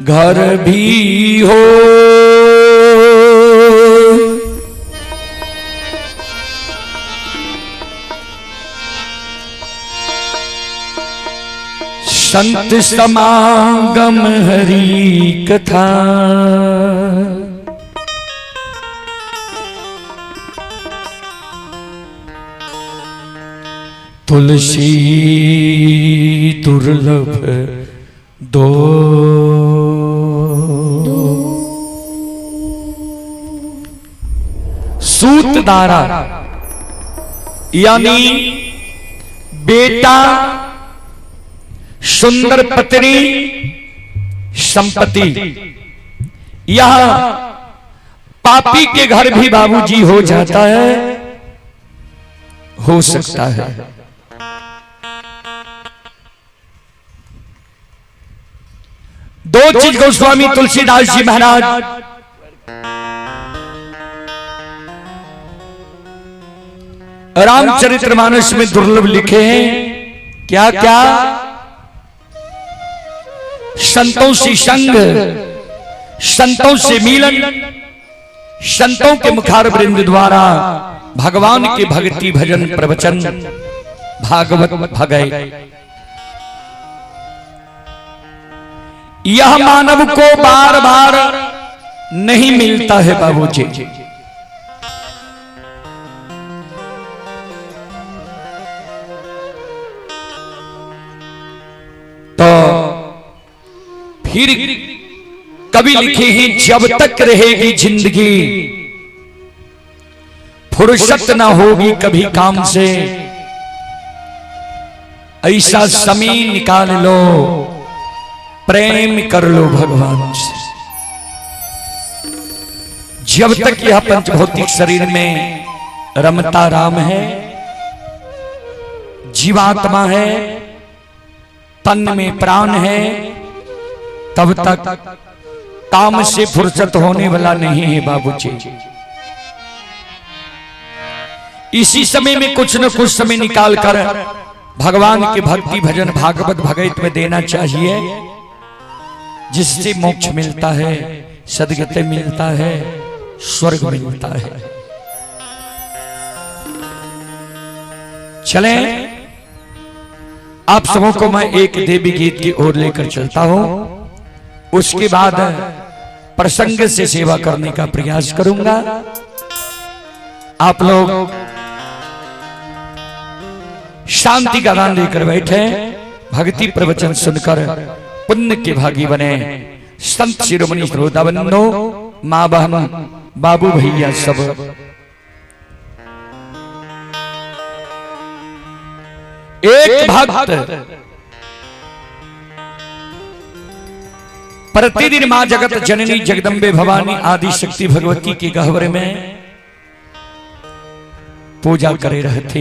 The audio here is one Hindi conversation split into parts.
घर भी हो संत समागम हरि कथा तुलसी दुर्लभ दो सूतदारा यानी बेटा, सुंदर पत्नी, संपत्ति। यह पापी के घर भी बाबूजी हो जाता है, हो सकता है। दो चीज गोस्वामी तुलसीदास जी महाराज रामचरितमानस में दुर्लभ लिखे हैं। क्या क्या? संतों से संग, संतों से मिलन, संतों के मुखार वृंद द्वारा भगवान के भक्ति भजन प्रवचन भागवत भगय। यह मानव को बार बार नहीं मिलता है बाबूजी। तो फिर कवि लिखे हैं, जब तक रहेगी जिंदगी फुर्सत ना होगी कभी काम से, ऐसा समय निकाल लो प्रेम कर लो भगवान से। जब तक यह पंचभौतिक शरीर में रमता राम है, जीवात्मा है, तन में प्राण है, तब तक काम से फुर्सत होने वाला नहीं है बाबूजी। इसी समय में कुछ न कुछ समय निकाल कर भगवान के भक्ति भजन भागवत भगवत में देना चाहिए, जिससे मोक्ष मिलता है, सद्गति मिलता है, स्वर्ग मिलता है। चलें, आप सबों को मैं एक देवी गीत की ओर लेकर चलता हूं, उसके बाद प्रसंग से सेवा करने का प्रयास करूंगा। आप लोग शांति का दान लेकर बैठे, भक्ति प्रवचन सुनकर पुण्य के भागी बने। संत शिरोमणि श्रोताबंदो, मां बहन, बाबू भैया सब एक भक्त प्रतिदिन मां जगत जननी जगदम्बे भवानी आदि शक्ति भगवती के गह्वरे में पूजा करे रहते।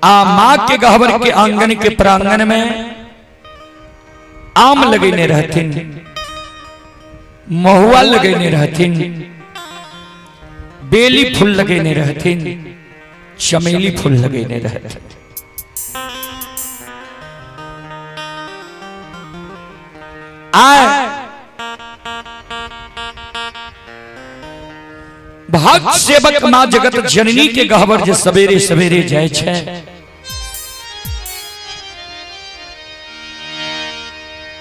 मां के गह्वर के आंगन के प्रांगण में आम लगेने रहथिन, महुआ लगेने रहथिन, बेली फूल लगेने रहथिन, चमेली फूल लगेने रहथिन। भक्त सेवक मां जगत जननी के गह्वर जे सवेरे सवेरे जाय छै,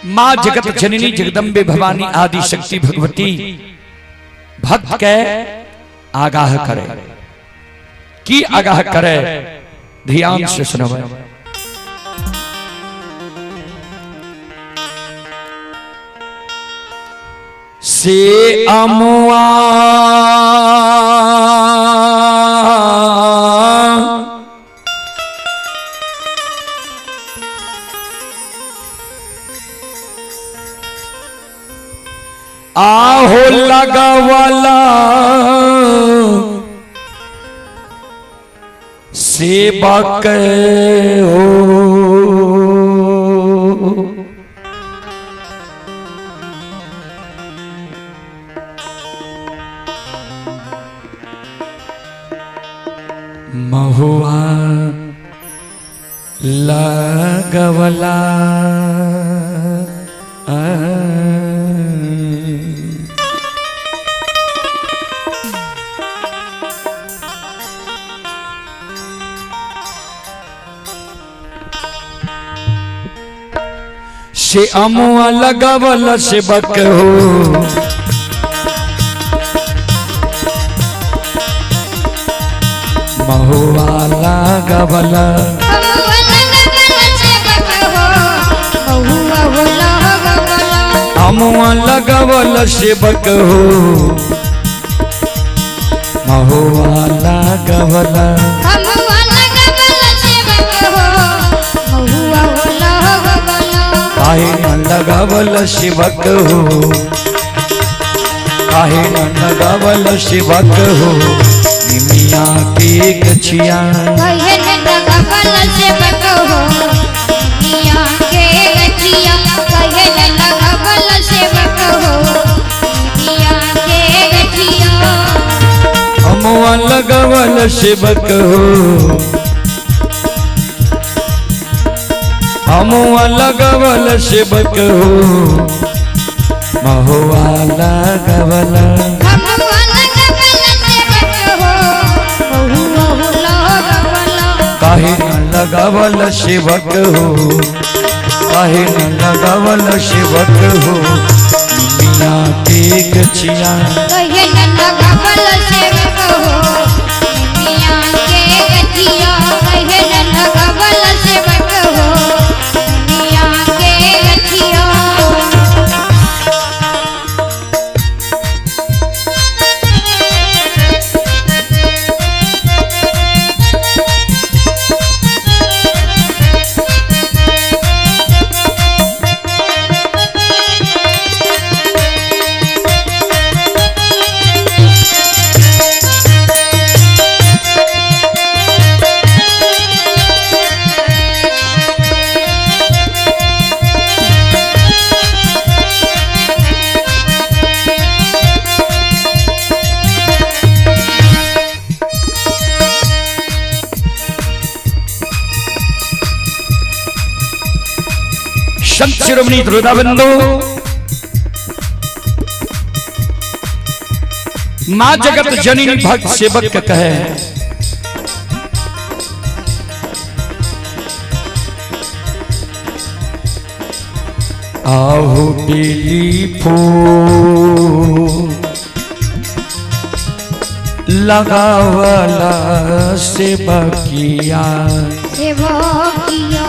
मां जगत जननी जगदम्बे भवानी आदि शक्ति भगवती भक्त के आगाह करे। की आगाह करे? ध्यान से सुनो। से अमुआ आहो लगावाला सेवा के हो। महुआ लगवला से अमुआ लगवला से बक हो महुआ लगवला अमुआ लगवला से बक हो महुआ लगवला काहे न लगावल शिवक हो काहे न लगावल शिवक हो निमिया के गछिया काहे न लगावल शिवक हो निमिया के गछिया काहे न लगावल शिवक हो निमिया के गछिया अमुआ लगावल शिवक हो अमुआ लगवल शिवक हो महुआ लगवल काहे न लगावल शिवक हो काहे न लगावल शिवक हो निमिया के गछिया काहे न लगावल शिवक हो निमिया के गछिया काहे न लगावल शिवक हो निमिया के गछिया संत शिरोमणि द्रोदाबंधु मां जगत जननी भक्त सेवक कहे आहु बेली फूल लगावला सेवकिया सेवकिया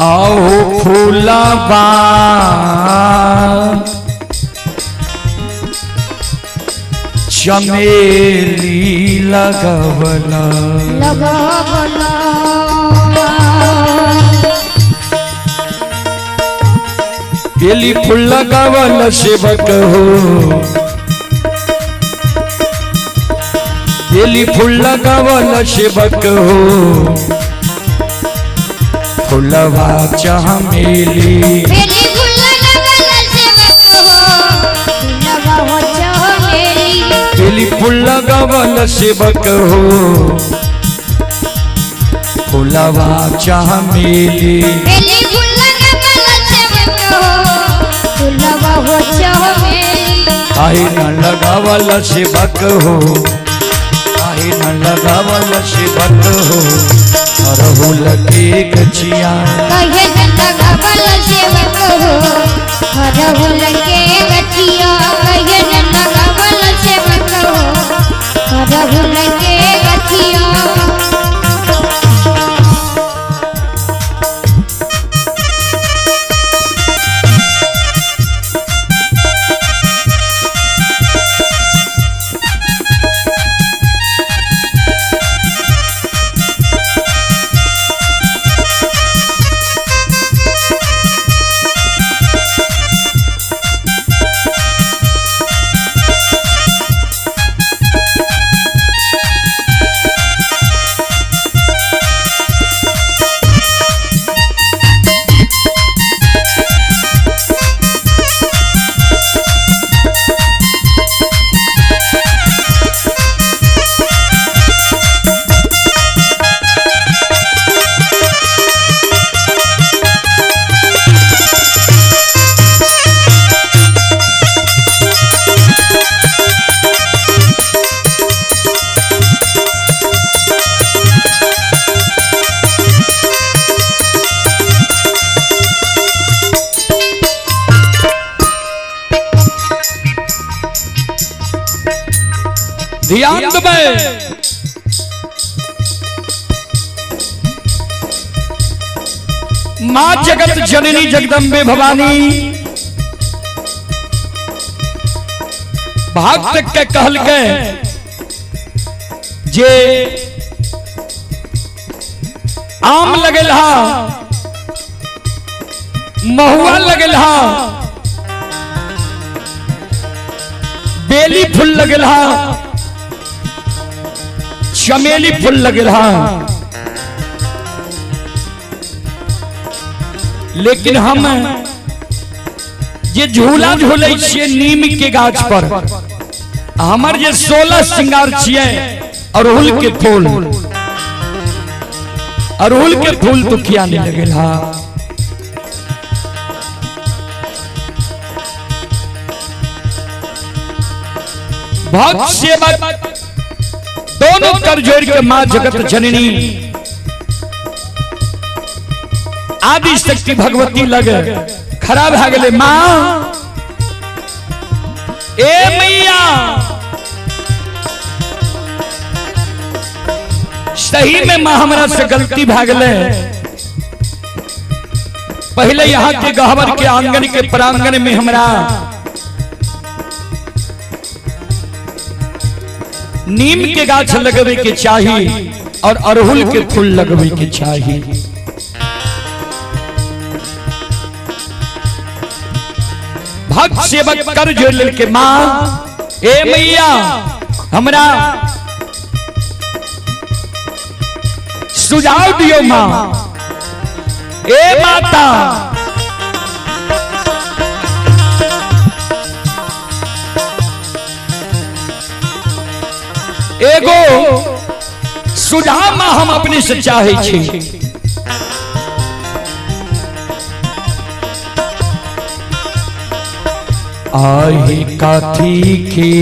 आओ फूलबा चमेली लगवला लगावला बेली फूल लगावल सेवक हो बेली फूल लगावल सेवक हो फुलवा चमेली बेली फूल लगावल सेवक हो फुलवा हो चमेली बेली फूल लगावल सेवक हो फुलवा चमेली बेली फूल लगावल सेवक हो फुलवा हो चमेली काहे न लगावल सेवक हो काहे न लगावल सेवक हो अरहुल के गछिया काहे न लगावल सेवक हो अरहुल के गछिया काहे न लगावल सेवक हो अरहुल के गछिया ध्यान दबे मां जगत जननी जगदम्बे भवानी भक्त के कहल के जे आम लगल हा महुआ लगल हा बेली फूल लगल हा चमेली फूल लगल हा लेकिन हम जे झूला झूले छिए नीम के गाछ पर हमर जे 16 श्रृंगार छिए अड़हुल के फूल अड़हुल के फूल तो किया नहीं लगल हा भक्त सेवक दोनों कर जोड़ के मां जगत जननी आदि शक्ति भगवती लगे खराब है गले मां ए मैया सही में मां हमरा से गलती भाग गले पहले यहाँ के गहवर के आंगन के प्रांगण में हमरा नीम के गाछ लगवे के चाहिए और अड़हुल के फूल लगवे के चाहिए भक्त सेवक कर जोड़ के मां ए मैया हमरा सुझाव दियो मां ए माता एगो सुझाव मां हम अपने से चाहे छी आहे काथी के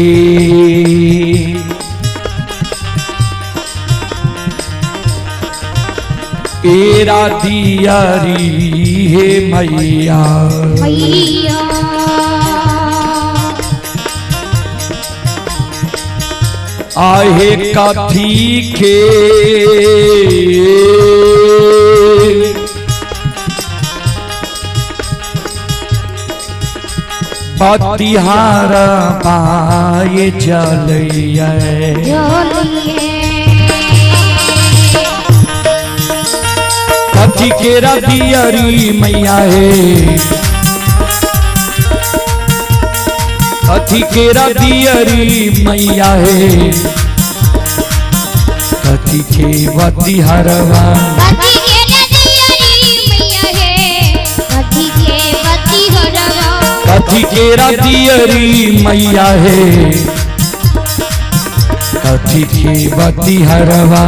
तेरा दियारी है मैया मैया आहे काथी के बतिहारा पाए जलिए कथी केरा दियारी मैया है कथी केरा दियारी मैया है कथी के बतिहारवा कथी केरा दियारी मैया है कथी के बतिहारवा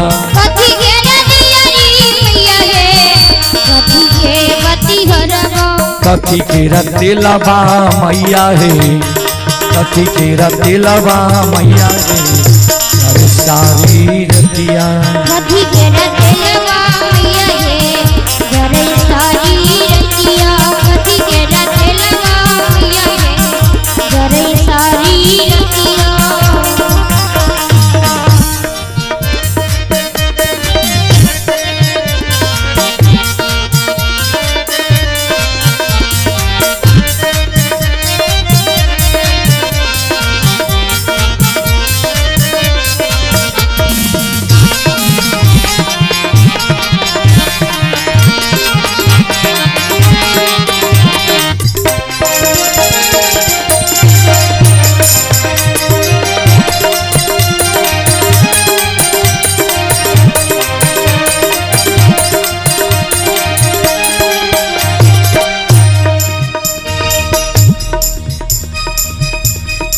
कथी केरा तेलावा मैया है कथी केरा तेलावा मैया है अरे सारी रतिया कथी केरा तेलावा मैया है अरे सारी रतिया कथी केरा तेलावा मैया है अरे सारी रतिया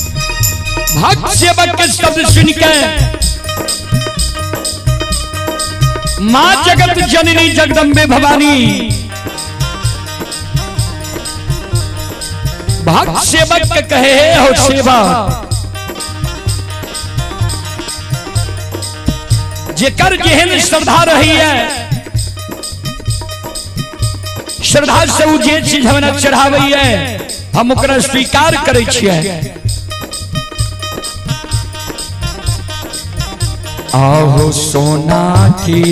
भक्त सेवक के शब्द सुन के मां जगत जननी जगदम्बे भवानी भक्त सेवक के कहे हो सेवा जेकर जेहन श्रद्धा रही है श्रद्धा से वो जे चीज हमरा चढ़ावे है हम ओकरा स्वीकार करे छियै आहो सोना की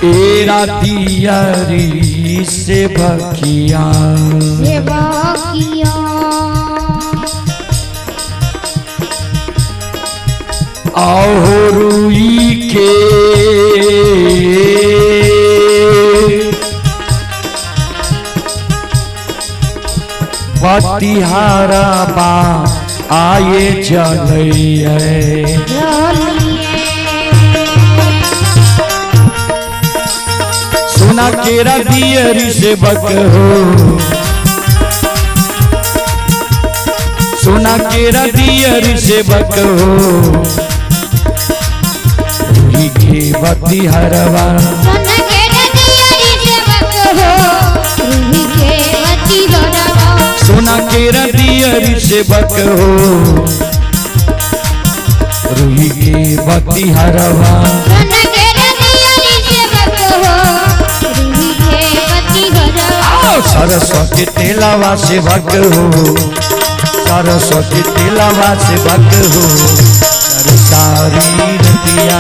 एरा दियारी से बकिया आहो रुई के बतिहारा बा आए जलिए सोना केरा दियरी से बक हो सोना केरा दियरी से बक हो रुई के बतिहारवा सोना केरा दियरी से बक हो रुई के बतिहारवा सरस्वती तेलावा से भक हो सरस्वती तेलावा से भक हो सारी रतिया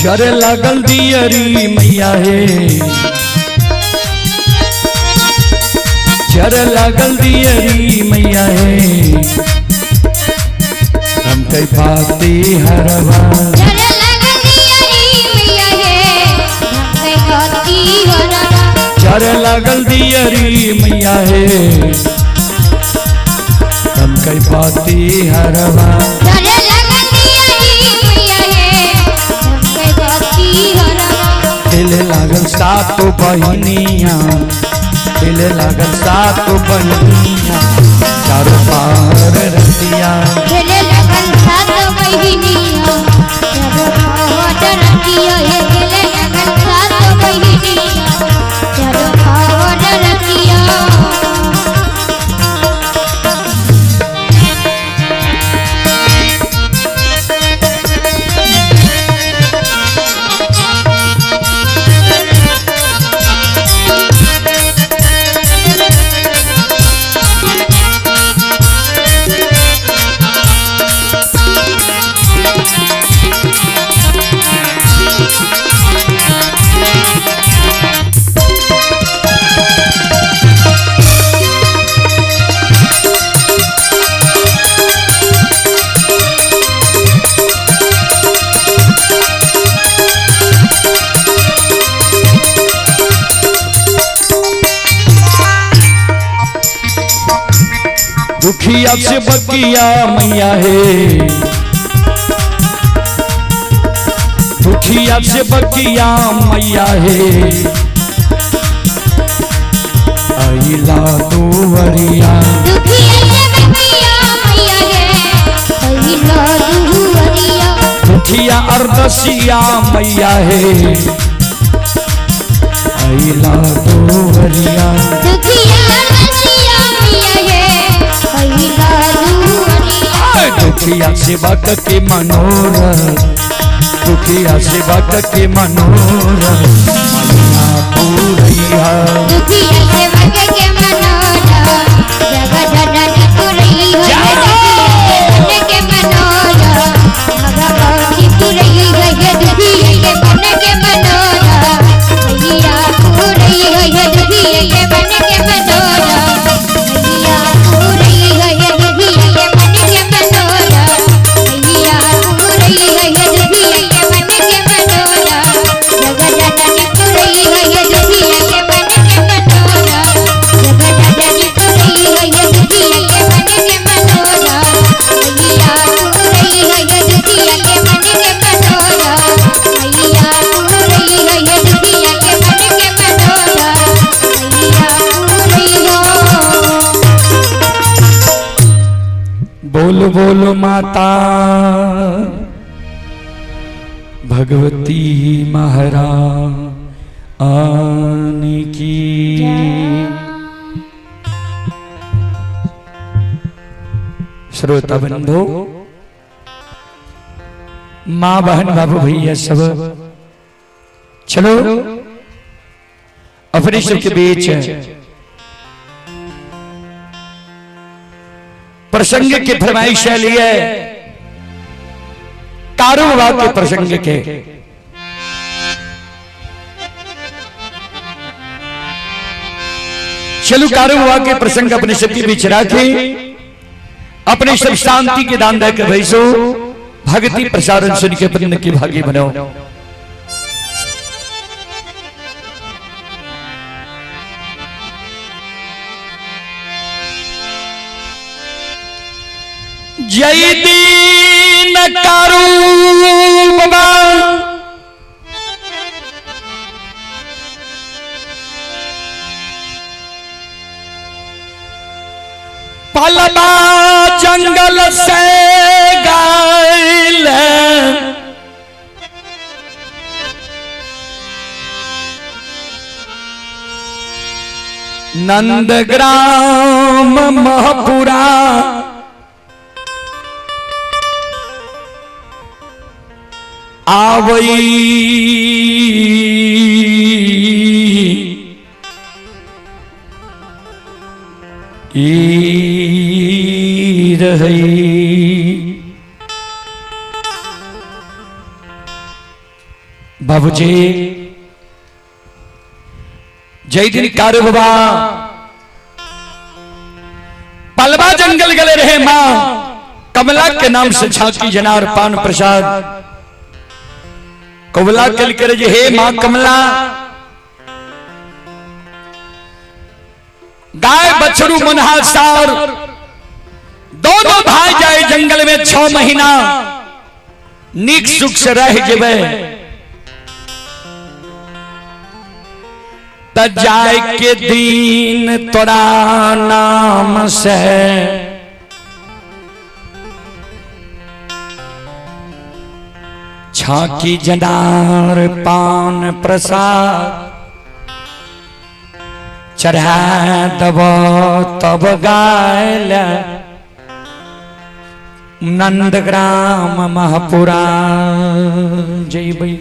जर लागल दियरी मैया हे जर लागल दियरी मैया हे हम कई पाती हरवा जर लागल दियरी मैया हे हम कई पाती हरवा दिल लागल सातो बहनिया दिल लागल सातो बहनिया चारों पार रतिया दिल लगन सातो बहनिया चारों पार रतिया दिल लगन सातो बहनिया चारों पार रतिया दुखिया से बकिया मैया हे दुखिया से बकिया मैया हे अइला दुवरिया दुखिया अर्दसिया मैया हे अइला दुवरिया दुखिया अर्दसिया मैया हे अइला दुवरिया दुखिया सेवा के मनोरथ, दुखिया सेवा के मनोरथ मैया पूरैया। दुखिया सेवा के मनोरथ जगदननी पूरैया, दुखिया के मनोरथ भगवती पूरैया, दुखिया के मन के मनोरथ मैया पूरैया, दुखिया के मन के मनोरथ मैया पूरैया, दुखिया के मन के मनोरथ मैया पूरैया, दुखिया के मन के मनोरथ जगदननी पूरैया, दुखिया के मन के मनोरथ जगदननी पूरैया, दुखिया के मन के मनोरथ मैया पूरैया, दुखिया के मन के मनोरथ मैया पूरैया, दुखिया के मन के मनोरथ मैया पूरैया। बोल बोल माता भगवती महारानी की। श्रोता बंधु, माँ बहन बाबू भैया सब चलो अपने सबके बीच प्रसंग के फरमाइश लिए कारोबार के प्रसंग के चलो कारोबार के प्रसंग अपने सबके बीच रखे, अपने सब शांति के दान दे कर भैसो भक्ति प्रसारण सुन के पुण्य की भागी बनो। जय दीन कारू बाबा पलबा जंगल से गायल नंदग्राम महपुरा आवई रही। बाबूजी जय दिन कार बाबा पलवा जंगल गले रहे मां कमला के नाम से झांकी जनार पान प्रसाद कमला कल कर हे मां कमला गाय बछड़ू मुनहा सार दोनों भाई जाए जंगल में 6 महीना नीक सुख से रह जेबे त जाए के दिन तोरा नाम से झांकी जनार पान प्रसाद चढ़ा दब तब गायल नंदग्राम महपुरा जइबै।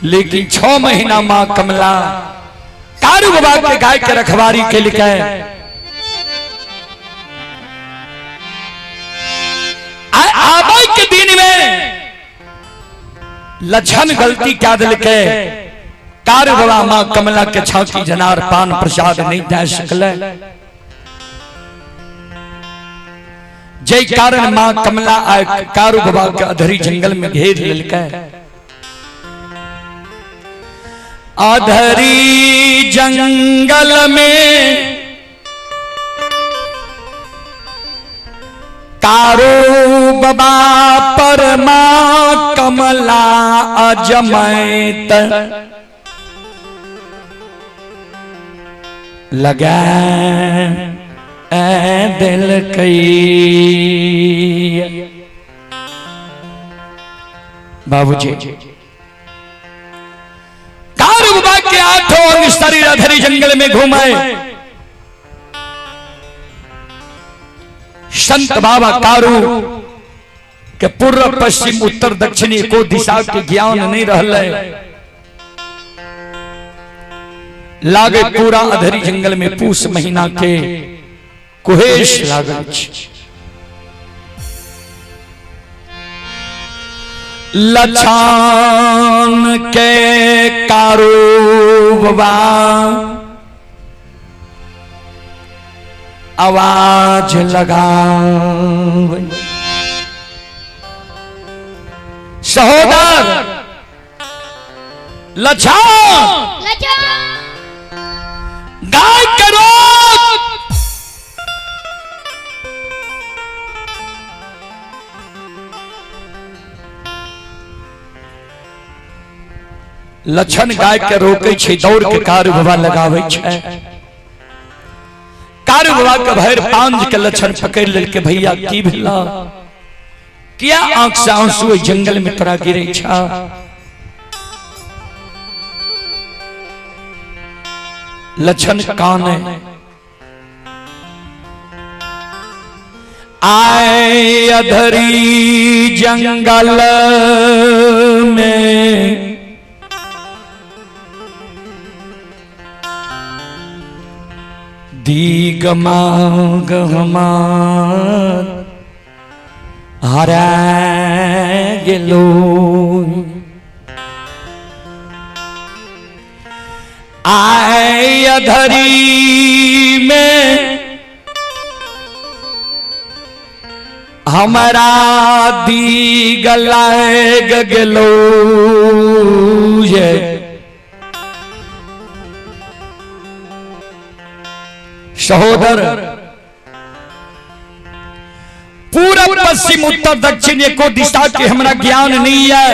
लेकिन 6 महीना मां कमला कारू बाबा के गाय के रखवारी के लिए आबाई के दिन में लक्षण गलती क्या दिल के कारू बाबा मां कमला के झांकी जनार पान प्रसाद नहीं दे सकले। जय कारण मां कमला आए कारू बाबा के अधरी जंगल में घेर लेलके। अधरी जंगल में कारू बाबा पर मां कमला अजमैत लगा दिल कई। बाबूजी कारू बाबा के 8 अंग शरीर अधरी जंगल में घूमे, संत बाबा कारू के पूर्व पश्चिम उत्तर दक्षिण को दिशा के ज्ञान नहीं रहले, लागे पूरा अधरी जंगल में पूस महीना के कुहेश लागल। लछान के कारूबा आवाज लगा, सहोदर लछान गाय करो। लछन गाय के रोके छे, दौड़ के कारू बाबा लगावे छे। कारू बाबा के भैर पांज के लछन पकड़ लेके, भैया की भेला, क्या आंख से आंसू जंगल में तोरा गिरे छा। लछन काने आए अधरी जंगल में, दीगमा गहमार हरा गेलो। आए अधरी में हमारा दीगलाए गगलो। सहोदर पूरब पश्चिम उत्तर दक्षिण को दिशा के हमारा ज्ञान नहीं है।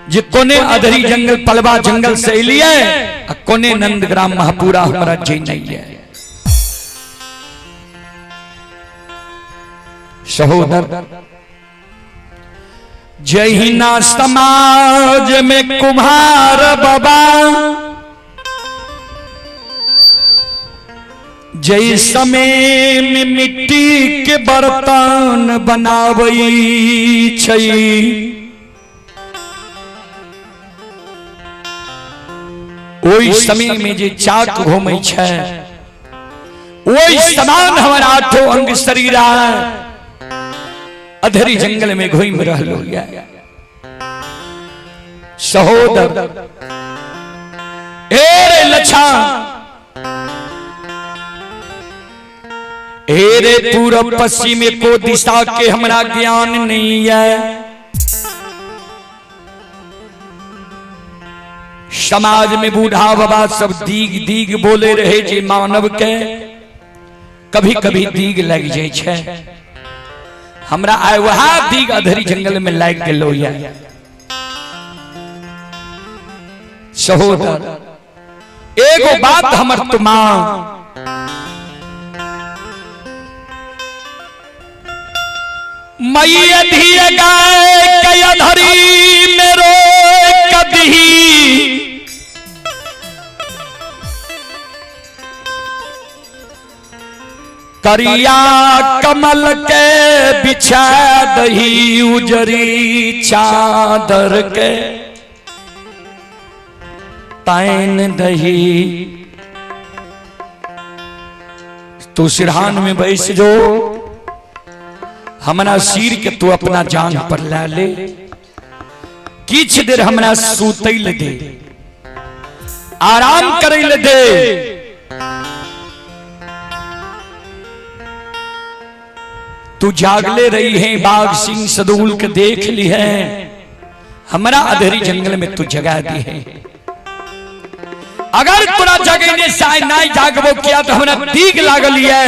जे कोने अधरी जंगल पलवा जंगल से लिए, कोने नंदग्राम महापुरा हमारा जी नहीं है। सहोदर जहिना समाज में कुम्हार बाबा, जय समय में मिट्टी के बर्तन बनावई छई, ओई समय में जे चाक घूमै छै, ओई समान हमारा आठों अंग शरीर अधरी जंगल में घूम रहलो। सहोदर ए लछान, एरे पूरब पश्चिम को दिशा के हमारा ज्ञान नहीं है। समाज में बूढ़ा बाबा सब दीग दीग बोले रहे जे मानव के, कभी कभी दीग लग जाए छे। हमरा आय वहा दीग अधरी जंगल में लाग गेलो या। सहोदर एगो बात हमर तुमान, मैया धिया गाय के अधरी में रोए कदही, करिया कमल के बिछा दही, उजरी चादर के ताइन दही। तू सिरहान में बैठ जो, हमरा सिर के तू अपना जान पर ला ले, किछ देर हमरा सुतैल दे, आराम करैल दे। तू जागले रही है, बाघ सिंह सदूल के देख ली है, हमरा अधरी जंगल में तू जगा दी है। अगर तोरा जगने से नहीं जागबो किया तो हमरा दीग लागल है,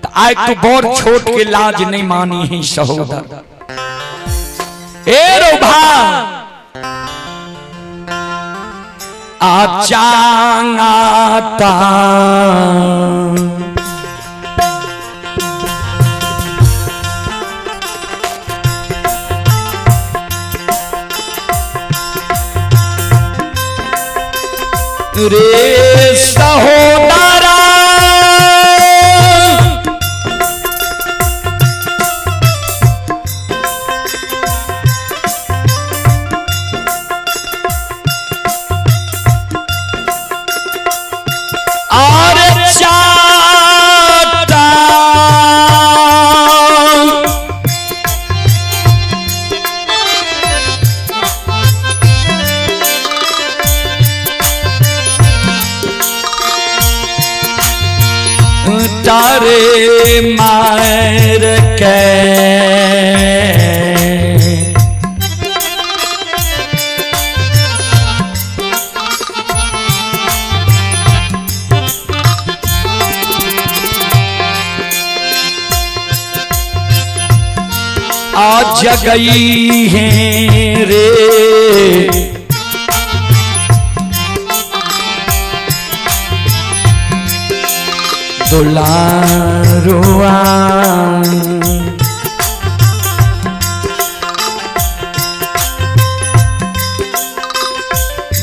तो आज तू बोर छोट के लाज नहीं मानी है। सहोदर ए रो भा आचांगाता, रे सहोदरा तारे मार के आज जगई हैं रे दुलारुआ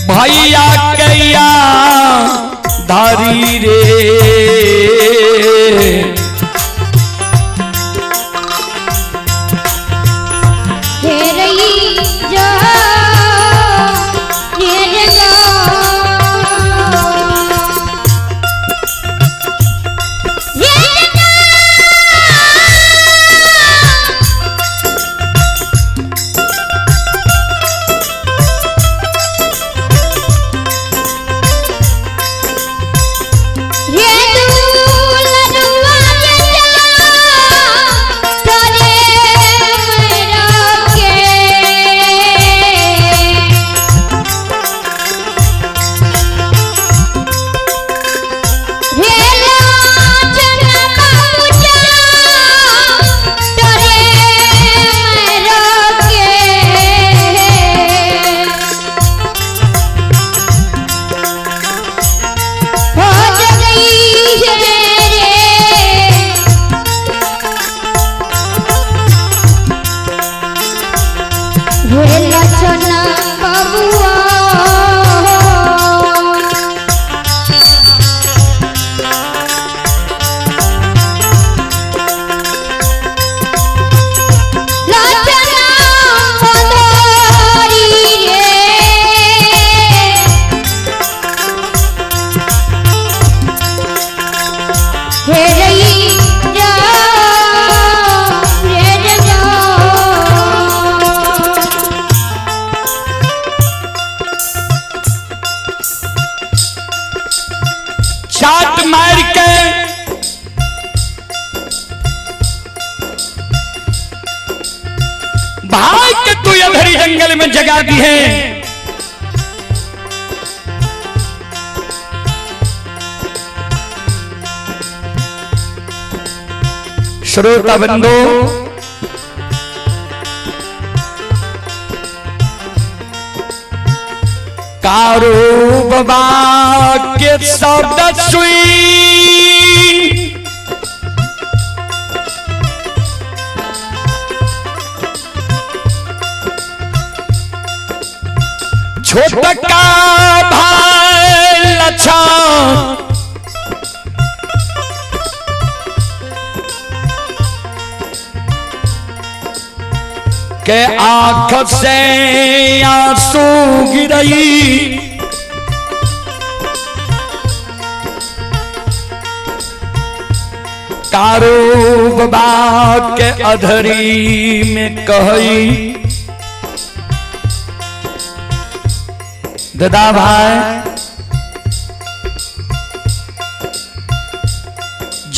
भैया कैया धारी रे चाट मार के भाई के तू अधरी जंगल में जगा दी है। श्रोता बंधु कारो बाबा के शब्द सुई छोटा का भाई लछन के आंख से आंसू गिरई कारो बाबा के अधरी में कही दादा भाई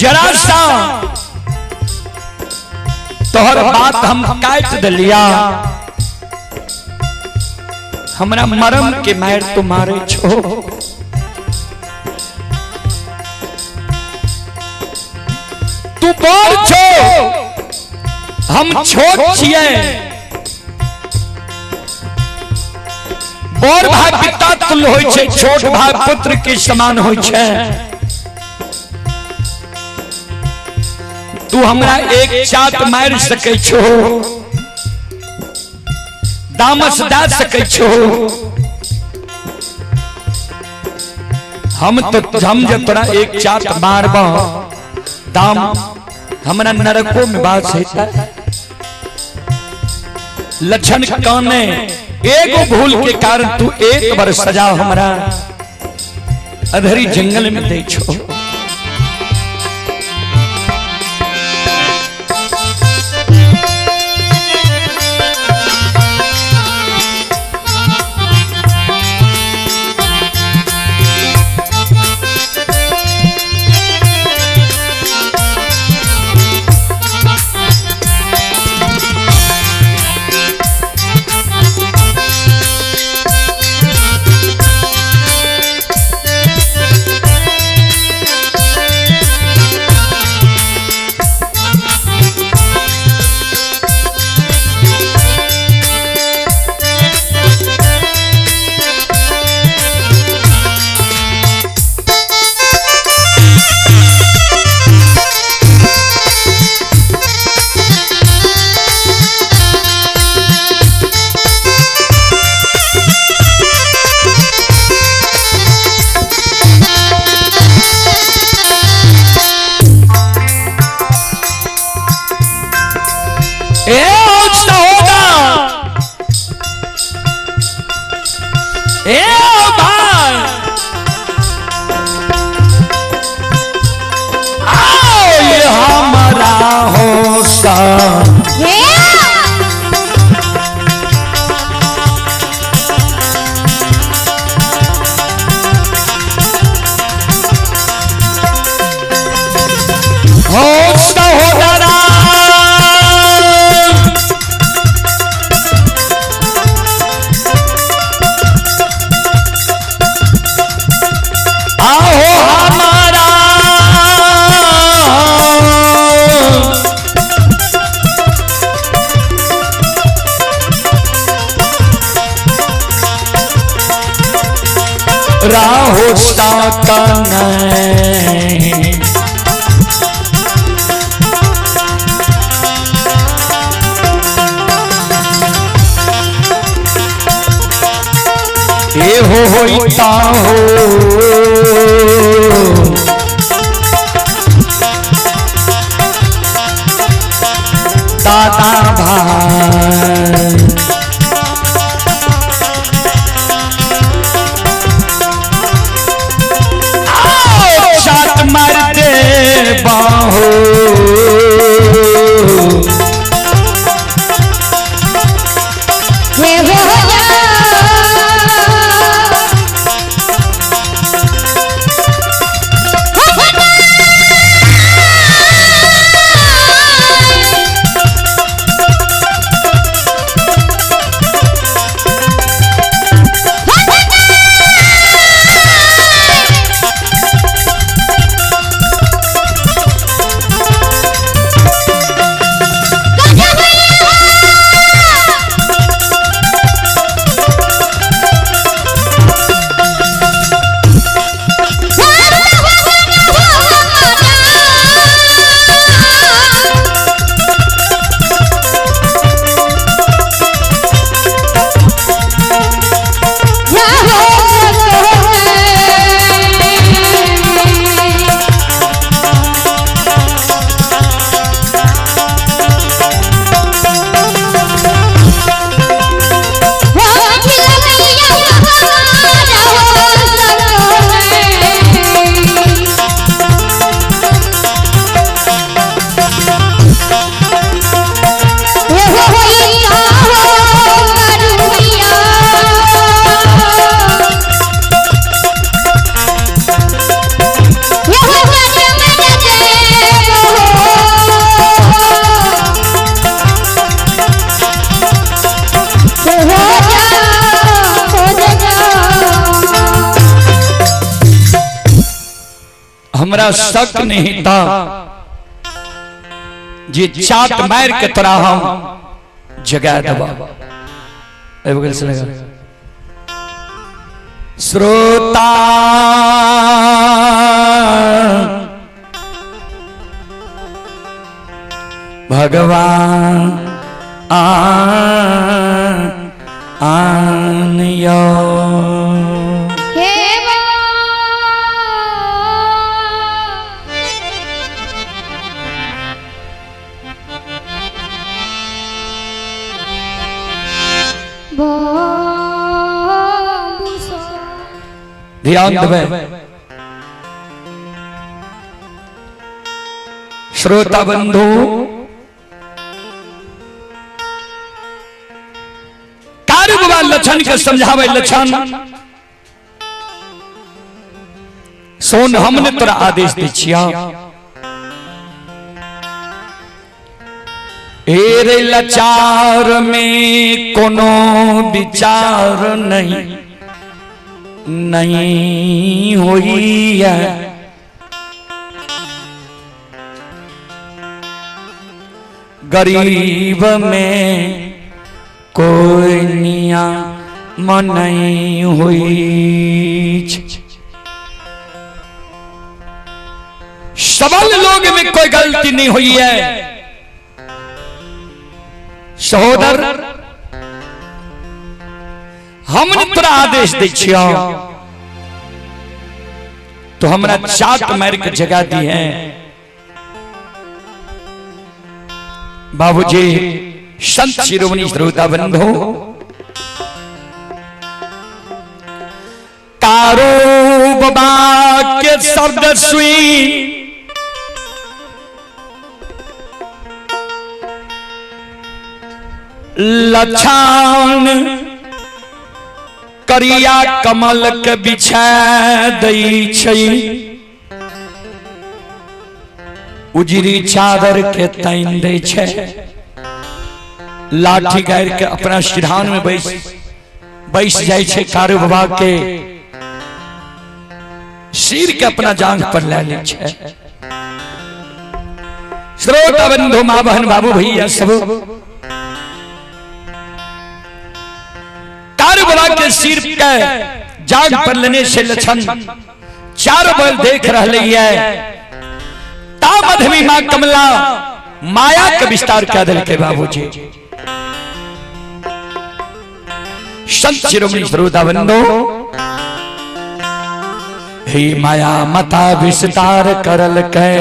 जरा सा तोहर बात हम काट दिलिया हमरा मरम के मार तुम्हारे छो तू बोल छो हम छोट छिए बड़ भाई पिता तुल्य होय छे छोट भाई पुत्र के समान होय छे तू हमरा एक चाट मार सकै छो दामस दा सकै छो हम तो हम जब तोरा एक चाट मारबा दाम हमरा नरको में बात सहिता लक्षण काने एगो भूल के कारण तू एक बार सजा हमरा अधरी जंगल में दे छो ए भाई आओ ये हमारा होसा होसा हो डरा राहो साकन ये होता हो दादा भाई मार दे बाहो ये हो जा हमरा शक नहीं था जे चाट मार के तोरा हम जगा दबा बगल से लगा श्रोता भगवान आनियो ध्यान देवे श्रोता बंधु कार्य लक्षण के समझावे लक्षण सोन हमने तोरा आदेश दी छिया एरे लाचार में कोनो विचार नहीं हुई है गरीब में कोई नियम नहीं हुई सबल लोग में कोई गलती नहीं हुई है सहोदर हमने तोरा आदेश दी छिया तो हमरा चाट मार के जगा दी है बाबूजी संत शिरोमणि श्रोता बंधु कारो बाबा के शब्द सुई लछान करिया कमल के बिछा दई छई उजरी चादर के तैन दे छे लाठी गाड़ के अपना सिरहान में बैस जाए छे कारू बाबा के सिर के अपना जांघ पर ले ले छे। श्रोता बंधु मां बहन बाबू भैया सब कारू बाबा के सिर के जांघ पर लेने से लक्षण चारों बल देख रहे है। मधवी मां कमला माया का विस्तार कर दिल के बाबूजी संत शिरोमणि श्रोता बंदो हे माया मता विस्तार करल के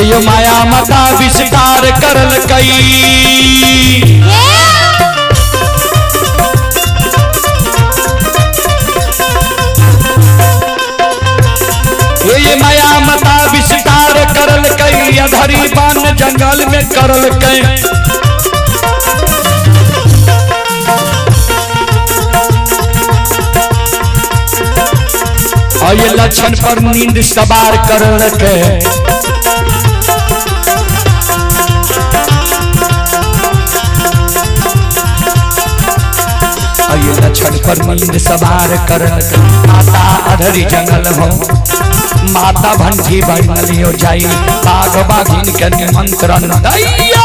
यो माया मता विस्तार करल कई ये माया मता विस्तार करल कई अधरी बान जंगल में करल कई और ये लक्षण पर नींद सवार करल कई लक्षण पर नींद सवार कर माता अधरी जंगल हो माता भंजी बनलियो जाई बाघ बाघिन के निमंत्रण दैया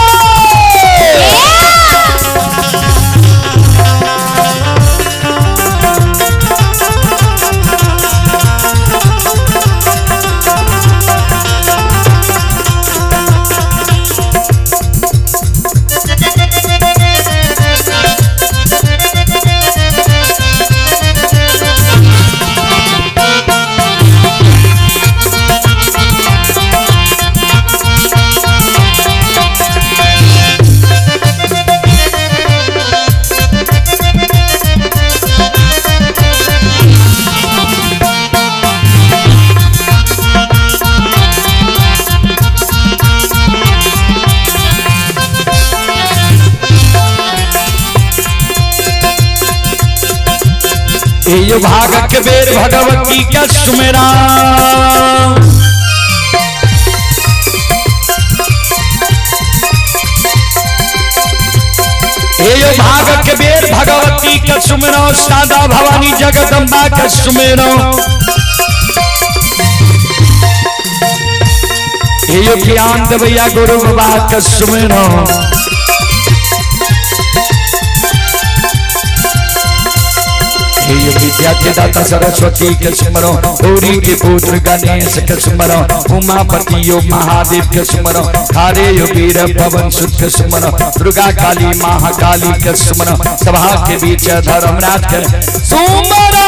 ये भाग के बेर भगवती का सुमेरा ये भाग के बेर भगवती का सुमेरा सादा भवानी जगदम्बा का सुमेरा ये ज्ञान देवैया गुरु बाबा का सुमेरा विद्या के दाता सरस्वती के स्मरो गौरी के पुत्र गणेश के स्मरो उमापति यो महादेव के स्मरो खारे यो वीर पवन सुत के स्मरो दुर्गा काली महाकाली के स्मरो सभा के बीच धर्मराज के सुमरो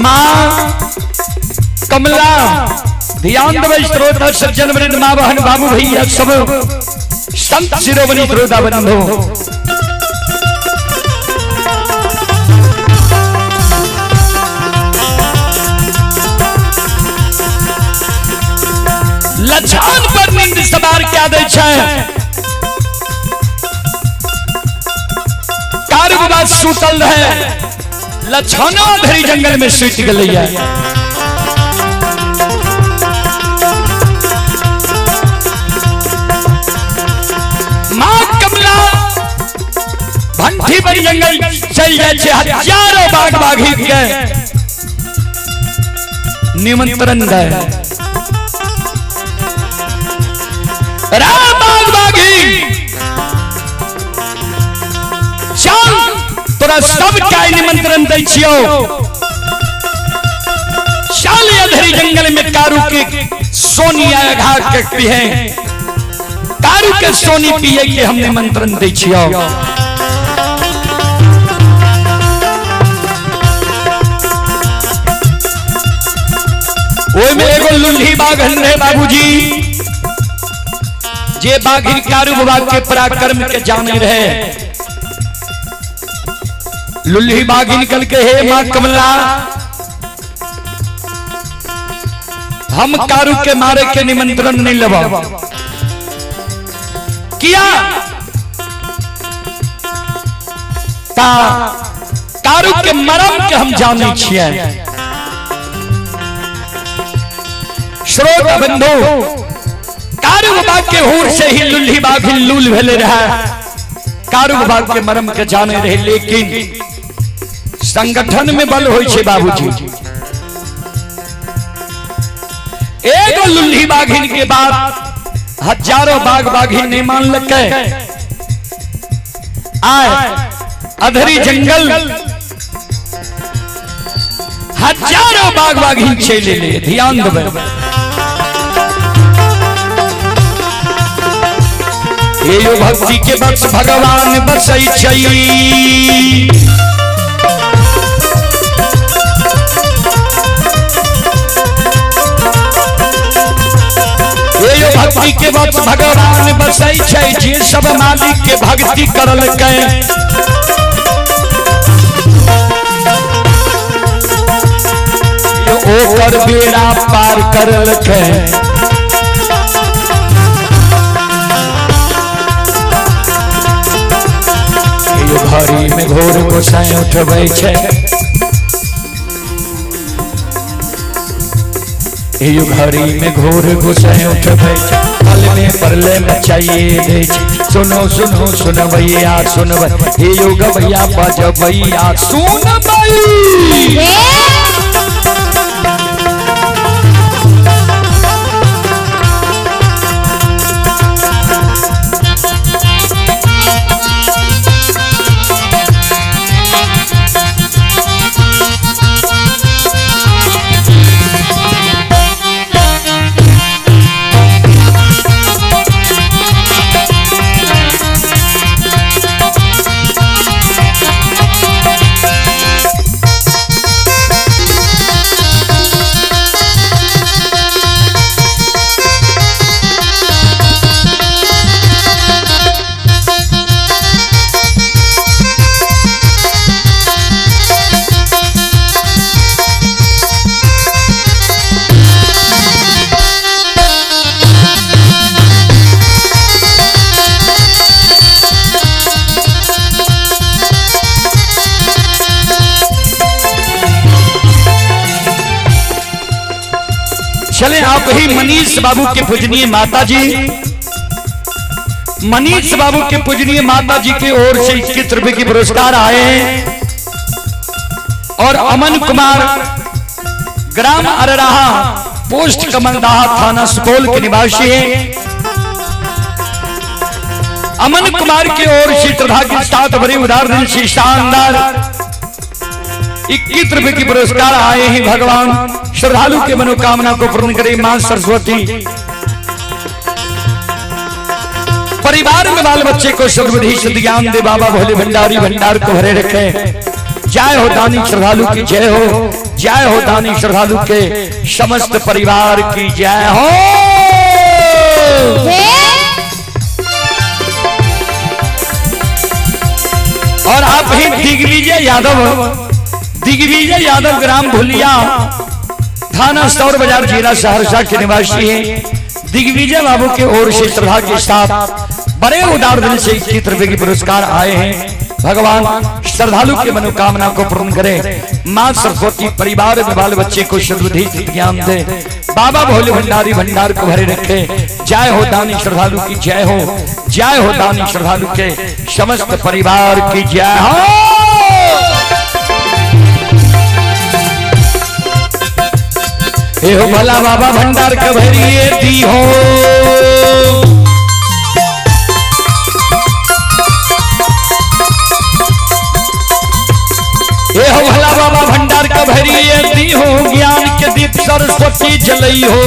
माँ कमला, ध्यान देवे श्रोता सज्जन वृंद, माँ बहन बाबू भैया सब संत शिरोमणि श्रोता बंधु, लछान पर नींद सवार क्या दे छै, कारवा सुतल रहे, लछाना धरी जंगल में सुत गलैया। मां कमला भंठी बड़ी जंगल चल जाए छे, हजारों बाघ बाघी के निमंत्रण दे, बाघ बाघी चल तोरा सब का निमंत्रण दै छियो, चल अधरी जंगल में कारू के सोनी आघा के पिए, कारू के सोनी पिए के हम निमंत्रण दै छियो। ओय में एगो लुल्ही बाघन रहे बाबूजी, जे बाघिन कारू बाबा के पराक्रम के जाने रहे। लुल्ही बाघिन कल के हे मां कमला, हम कारू के मारे के निमंत्रण नहीं लेबा, किया ता कारू के मरम के हम जाने छिए। श्रोता बंधु, कारू बाबा के होर से ही लुल्ही बाघिन लूल भेले रहा, कारू बाबा के मरम के जाने रहे, लेकिन संगठन में बल होई छे बाबूजी। एगो लुल्ही बाघिन के बाद हजारों बाघ बाघिन नहीं मान लगे, आए अधरी जंगल हजारों बाघ बाघिन चले ले, ध्यान देवे। ये भक्ति के बक्स भगवान बसई छई, भक्ति के बक्स भगवान बसई छै, जे सब मालिक के भक्ति करल के, ओकर बेड़ा पार करल के। घड़ी में घोर गोसाई उठबै छै, यो घड़ी में घोर गोसाई उठबै छै, पल में परले मचाइए दे छै। सुनो सुनो सुनबैया सुनबै, यो गबैया बजबैया सुनबै। चले आप ही मनीष बाबू के पूजनीय माता जी, मनीष बाबू के पूजनीय माता जी की ओर से 21 रुपए की पुरस्कार आए हैं, और अमन कुमार ग्राम अरराहा पोस्ट कमलदाहा थाना सुपौल के निवासी हैं। अमन कुमार की ओर से श्रद्धा के साथ बड़े उदार दिल से शानदार 21 रुपए की पुरस्कार आए हैं। भगवान श्रद्धालु के मनोकामना को पूर्ण करे मां सरस्वती। परिवार में बाल बच्चे को सद्बुद्धि सद्ज्ञान दे, बाबा भोले भंडारी भंडार को भरे रखे। जय हो दानी श्रद्धालु की जय हो, जय हो दानी श्रद्धालु के समस्त परिवार की जय हो। और आप ही दिग्विजय यादव ग्राम भुलिया थाना सौर बाजार जिला सहरसा के निवासी हैं। दिग्विजय बाबू के ओर से श्रद्धा के साथ बड़े उदार दिल से 21 रुपए की पुरस्कार आए हैं। भगवान श्रद्धालु की मनोकामना को पूर्ण करे। मां सरस्वती परिवार में बाल बच्चे को सद्बुद्धि ज्ञान दे। बाबा भोले भंडारी भंडार को भरे रखे। जय हो दानी श्रद्धालु की जय हो, जय हो दानी श्रद्धालु के समस्त परिवार की जय हो। हो भला बाबा भंडार का भरिए दी हो। हो भला बाबा भंडार का भरिए दी हो। ज्ञान के दीप सरस्वती जलई हो।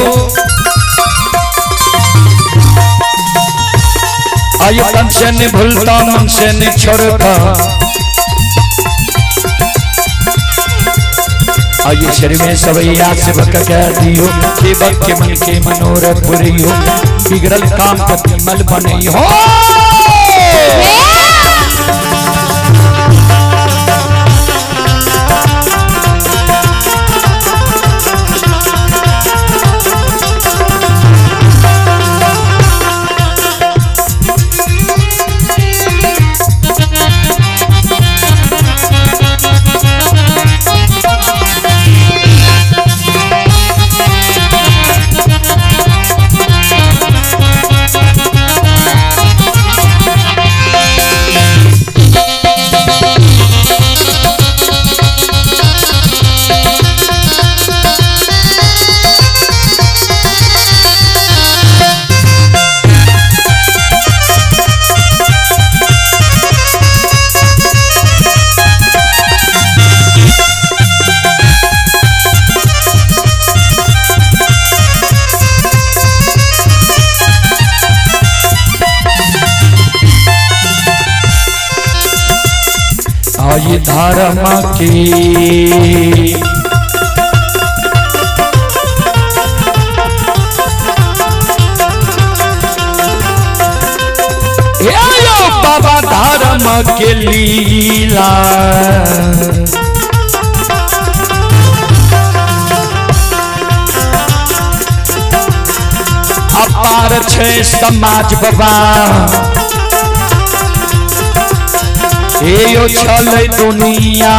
आयु तन से न भूलता मन से न छोड़ता। आयु शरीर में सवैया से बक दियो। सेवक के मन के मनोरथ पूरी हो। बिगड़ल काम का विमल बनी हो। ये धर्म की बाबा धर्म के लीला। अपार छे समाज बाबा यो चल दुनिया।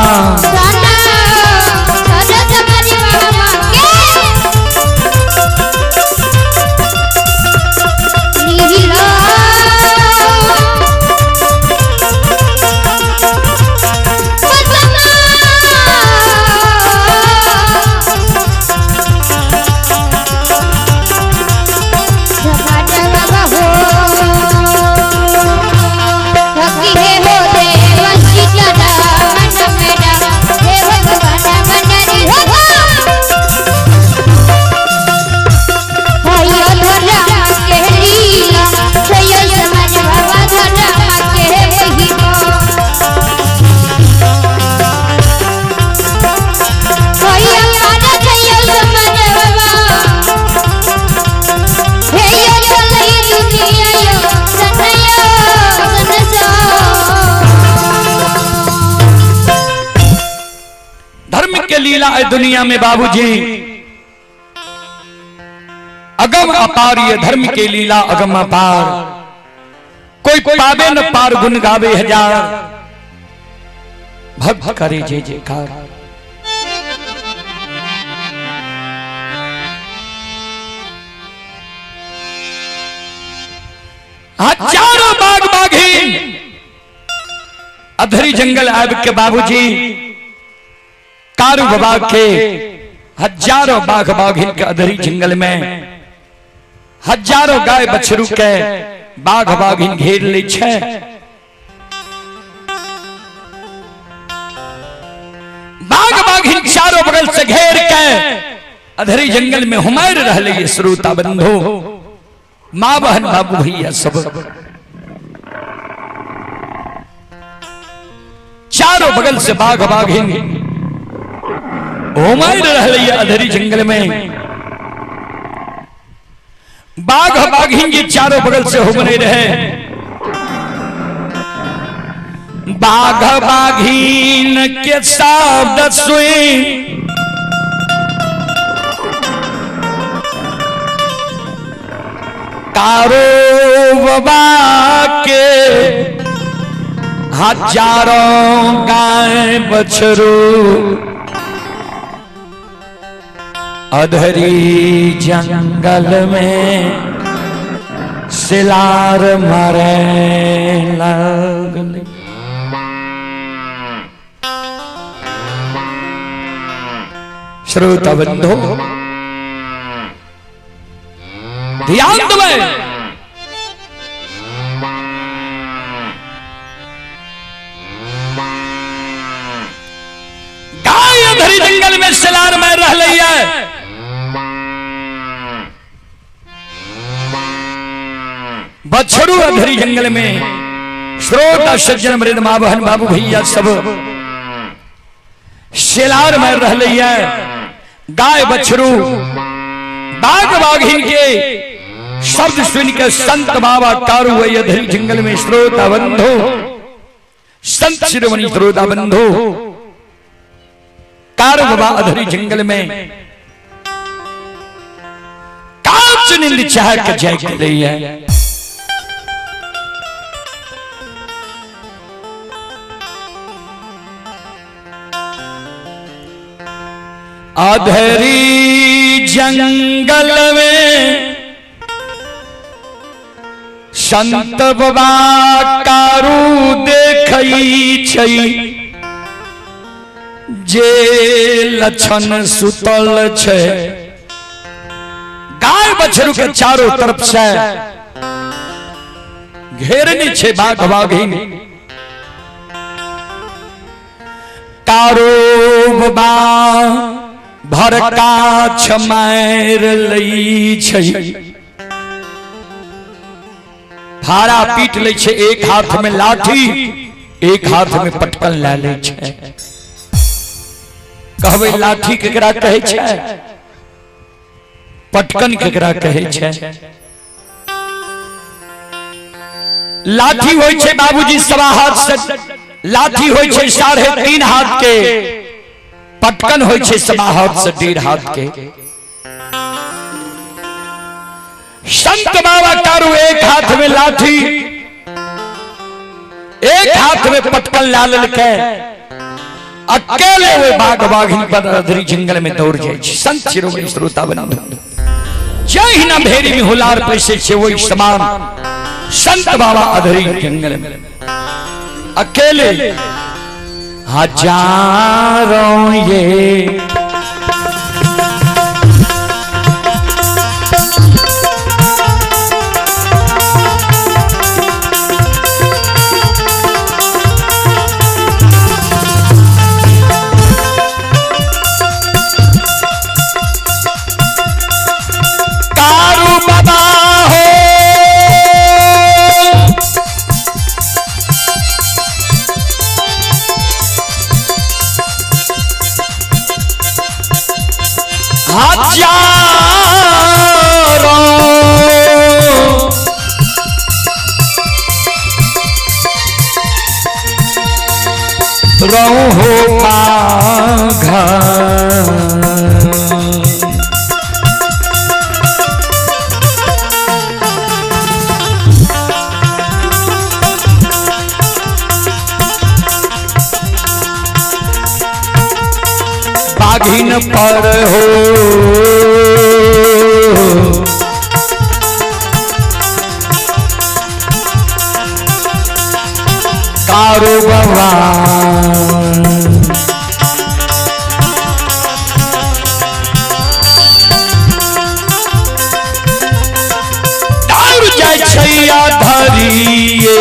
लीला है दुनिया में बाबूजी अगम अपार। ये धर्म के लीला अगम अपार। कोई पावे न पार गुन गावे हजार। भक्त करे जय जयकार। हजारों बाग बाघीन अधरी जंगल आब के बाबूजी कारू बाबा के हजारों बाघ बाघिन के अधरी जंगल में हजारों गाय बछरू के बाघ बाघिन घेर ले छे। बाघ बाघिन चारों बगल से घेर के अधरी जंगल में हुमैर रहले। ये श्रोता बंधु मां बहन बाबू भैया सब चारों चारों बगल से बाघ बाघिन उमड़ रही अधरी जंगल में। बाघ बाघिन के चारों बगल से उमड़े रहे। बाघ बाघिन के शब्द सुई कारो बाबा के हजारों गाय बछरू अधरी जंगल में सिलार मरे लगले। श्रोता बंधो ध्यान दो। गाय अधरी जंगल में सिलार में रह रही है। बछड़ू अधरी जंगल में। श्रोता सज्जन मृद माँ बहन बाबू भैया सब सिलार में रह रही है। गाय बछड़ू बाघ बाघिन के शब्द सुन के संत बाबा कारू हुए अधरी जंगल में। श्रोता बंधो संत शिरोमणि श्रोता बंधो कारू बाबा अधरी जंगल में कांच नींद चाह के जय के रही है। अधरी जंगल में संत बाबा कारू देखई छई जे लक्षण सुतल छे। गाय बछरू के चारों तरफ से घेरनी छे बाघ बाघिन। कारो बाबा भरका छमार लई छई। भाड़ा पीट ले छे। एक हाथ में लाठी एक हाथ में पटकन ले ले छे। कहवे लाठी केकरा कहे छे पटकन केकरा कहे छे। लाठी होय छे बाबूजी सवा हाथ से लाठी होय छे 3.5 हाथ के। पटकन होय छे सवा हाथ से 1.5 हाथ के। संत बाबा कारू एक हाथ में लाठी एक हाथ में पटकन ला लेके अकेले वे बाघ बाघिन पर अधरी जंगल में दौड़ जाए। संत शिरोमणि श्रोता बंधु जय ही ना भेरी में हुलार पैसे छे वही समान। संत बाबा अधरी जंगल में अकेले हजारों ये कारू बाबा हो रहो पाघा बाघिन पर हो कारू बाबा छैया धरिए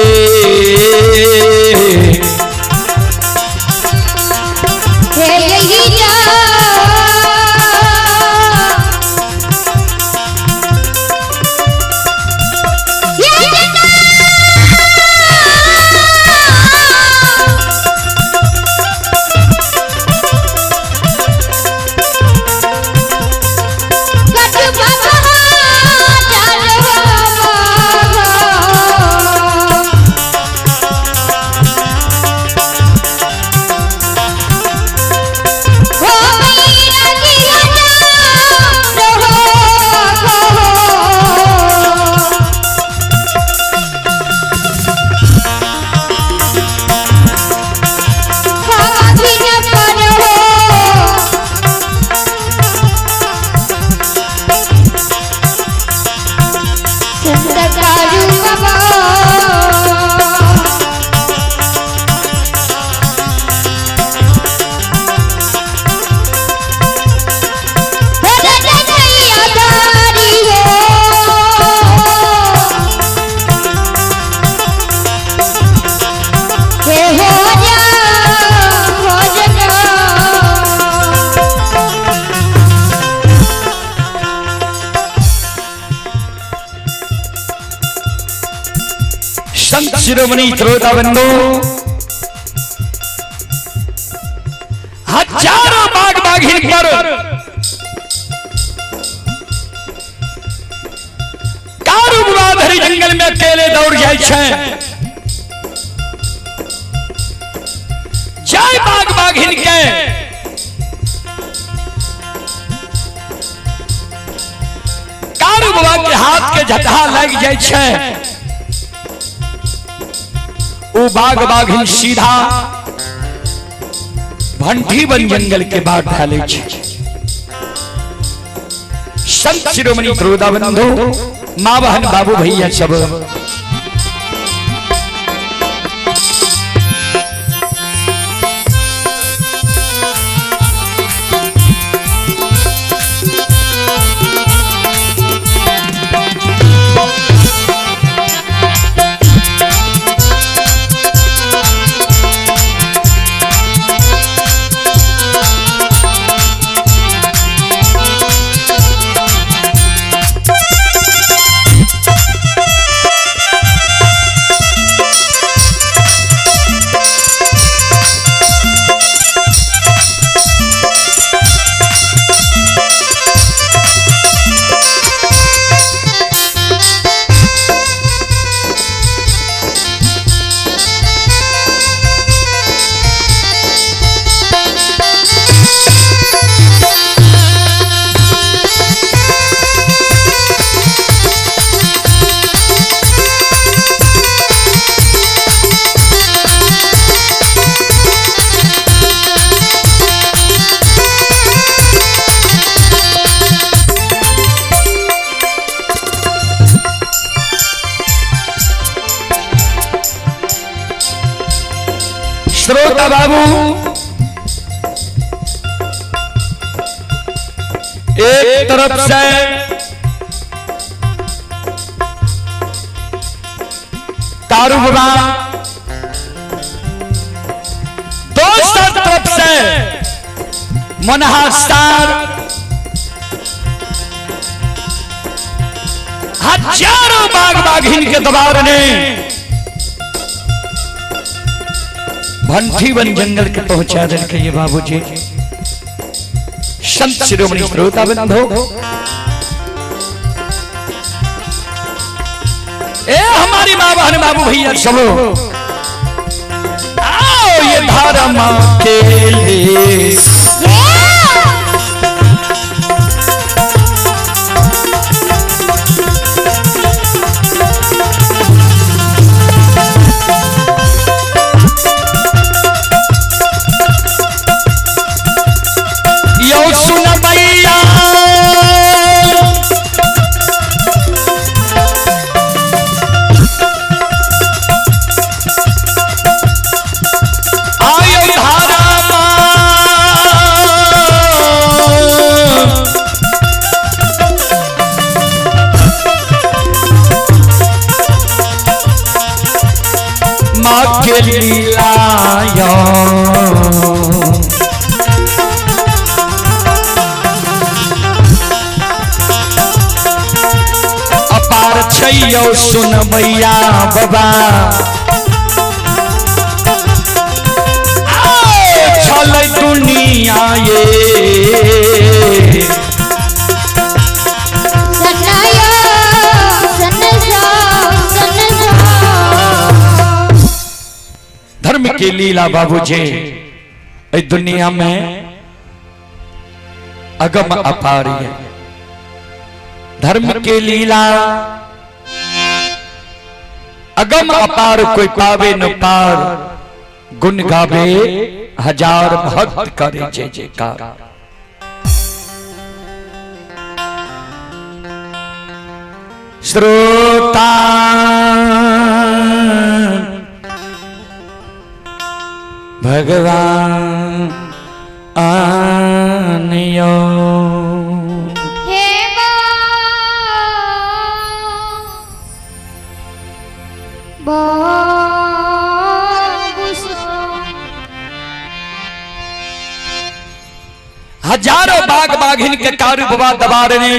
शिरोमणि श्रोता बंधु, हजारों बाघ बाघिन पर कारुबाधरी जंगल में अकेले दौड़ जाए छे। जय बाघ बाघिन के कारुबा के हाथ के झटहा लग जाए छे। वो बाघ बाघिन सीधा भंठी बन जंगल के बाट ढाले छे। संत शिरोमणि श्रोता बंधु, माँ बहन बाबू भैया सब श्रोता बाबू एक तरफ से कारुबा, दूसरी तरफ से मनहास्तार, हजारों बाघ बाघिन के दबाव ने भंठी बन जंगल के पहुंचा दे के ये बाबूजी। संत शिरोमणि श्रोता बंधु, ए हमारी माँ बहन बाबू भैया सब आओ ये धारा माँ के लिए के लीलाया अपार छैयो सुन मैया बाबा, चल दुनिया ये धर्म की लीला बाबूजी। इस दुनिया में अगम अपार है। धर्म की लीला अगम अपार, कोई पावे न पार। गुण गावे हजार भक्त करे जय जयकार। श्रोता भगवान आनियो हजारों बाघ बाघिन के कारू बाबा दबार ने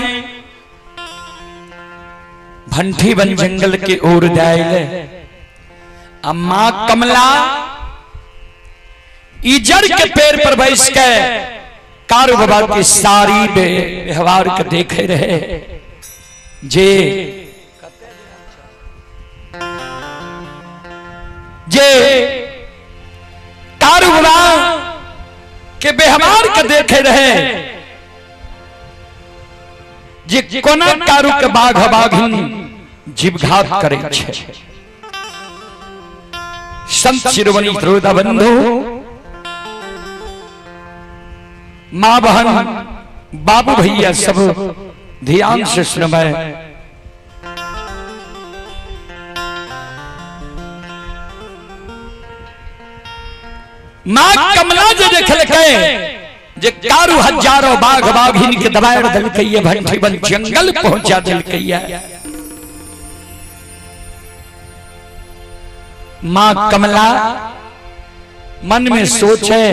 भंठी बन जंगल के ओर जाए। मां कमला इजड़ के पैर पर बैठ के कारू बाबा की सारी व्यवहार के देखे रहे जे कारू बाबा के व्यवहार के देखे रहे जे कोना कारू के बाघ बाघिन जीवघात करे छे। संत शिरोमणि श्रोता बंधु मां बहन बाबू भैया सब ध्यान से सुनवाए। मां कमला जे देखलकै जे कारू हजारों बाघ बाघिन के दबाड़ दिलकैया भंठीबन जंगल पहुंचा दिलकैया। मां कमला मन में सोचे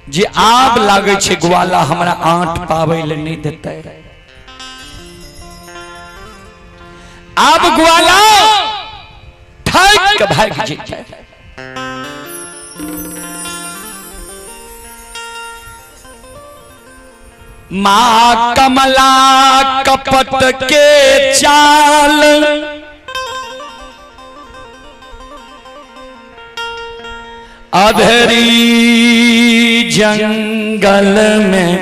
जे आब लागे छे ग्वाला हमरा आंट पावे ले नहीं देते, आब ग्वाला ठाक के भाग जेते। मां कमला कपट के चाल अधरी जंगल में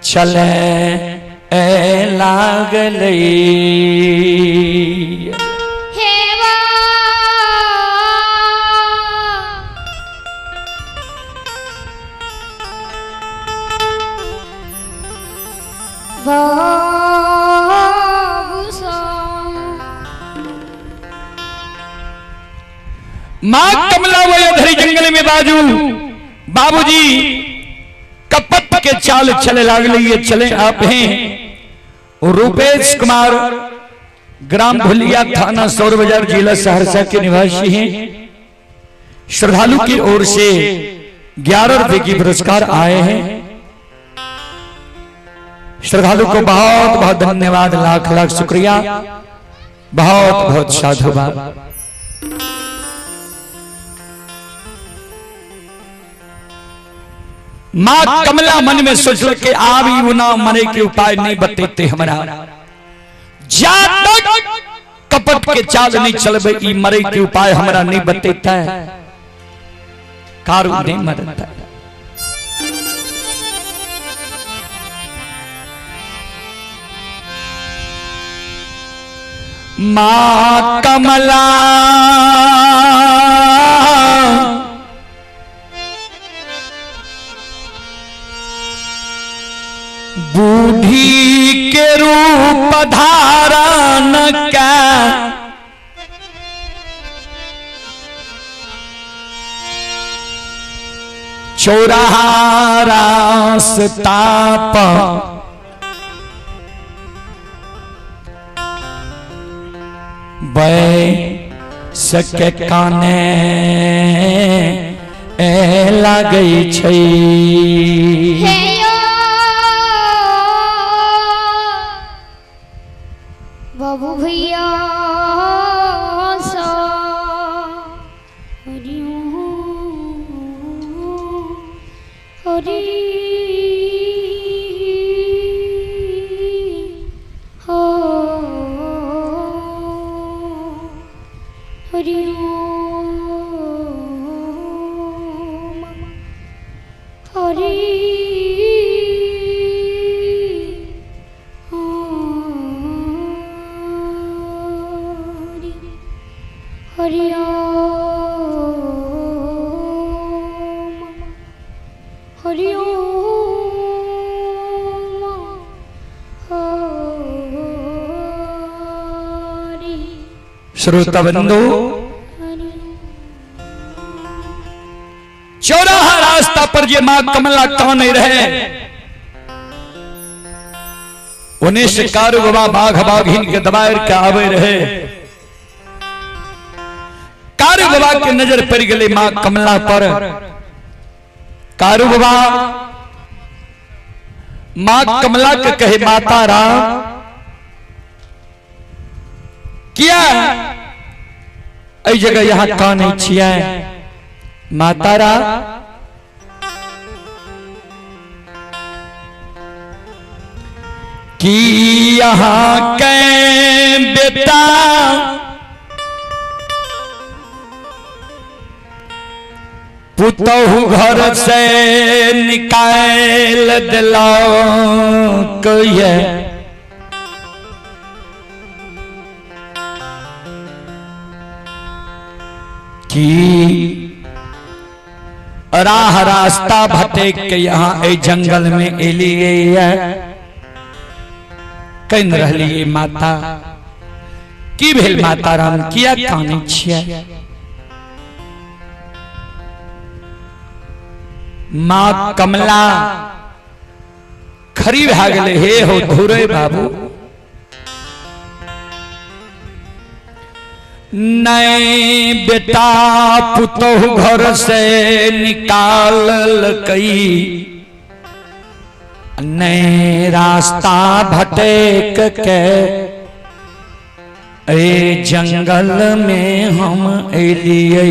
चले लागलई। मां कमला वो अधरी जंगल में बाबूजी कपट के चाल चले लागले। ये चले आप हैं रूपेश कुमार, ग्राम भुलिया, थाना सौर बाजार, जिला सहरसा के निवासी हैं। श्रद्धालु की ओर से 11 रुपए की पुरस्कार आए हैं। श्रद्धालु को बहुत बहुत धन्यवाद, लाख लाख शुक्रिया, बहुत बहुत साधुवाद। मां कमला मन में सोचल के आब ई ना मरे के उपाय नहीं बतेते हमरा, जा तक कपट के चाल नहीं चलबे ई मरे के उपाय हमरा नहीं बतेता है, कारू नहीं मरता। मां कमला बूढ़ी के रूप धारण का चौराहा रास्ता पर सके काने लागै छै। बाबू भैया हरी हो हरि हरि हरि हरि श्रोता बंधु, चौराहा रास्ता पर जे मां कमला काने रहे, उन्हें से कारू बाबा बाघ बाघिन के दबायर के आवे रहे। कारू बाबा के नजर पड़ गई मां कमला पर। कारू बाबा मां कमला के कहे, माता राम किया एहि जगह यहाँ कान छिया मातारा कि यहाँ के बेटा पुतहु घर से निकाल दिला कहिए कि राह रास्ता भटक के यहाँ जंगल में एलिए कन रहलिए माता की भेल माता राम किया काने छिया माँ कमला खरी भा गेले हे हो धुरे बाबू नए बेटा पुतहु घर से निकाल कई नए रास्ता भटक के ए जंगल में हम एलिए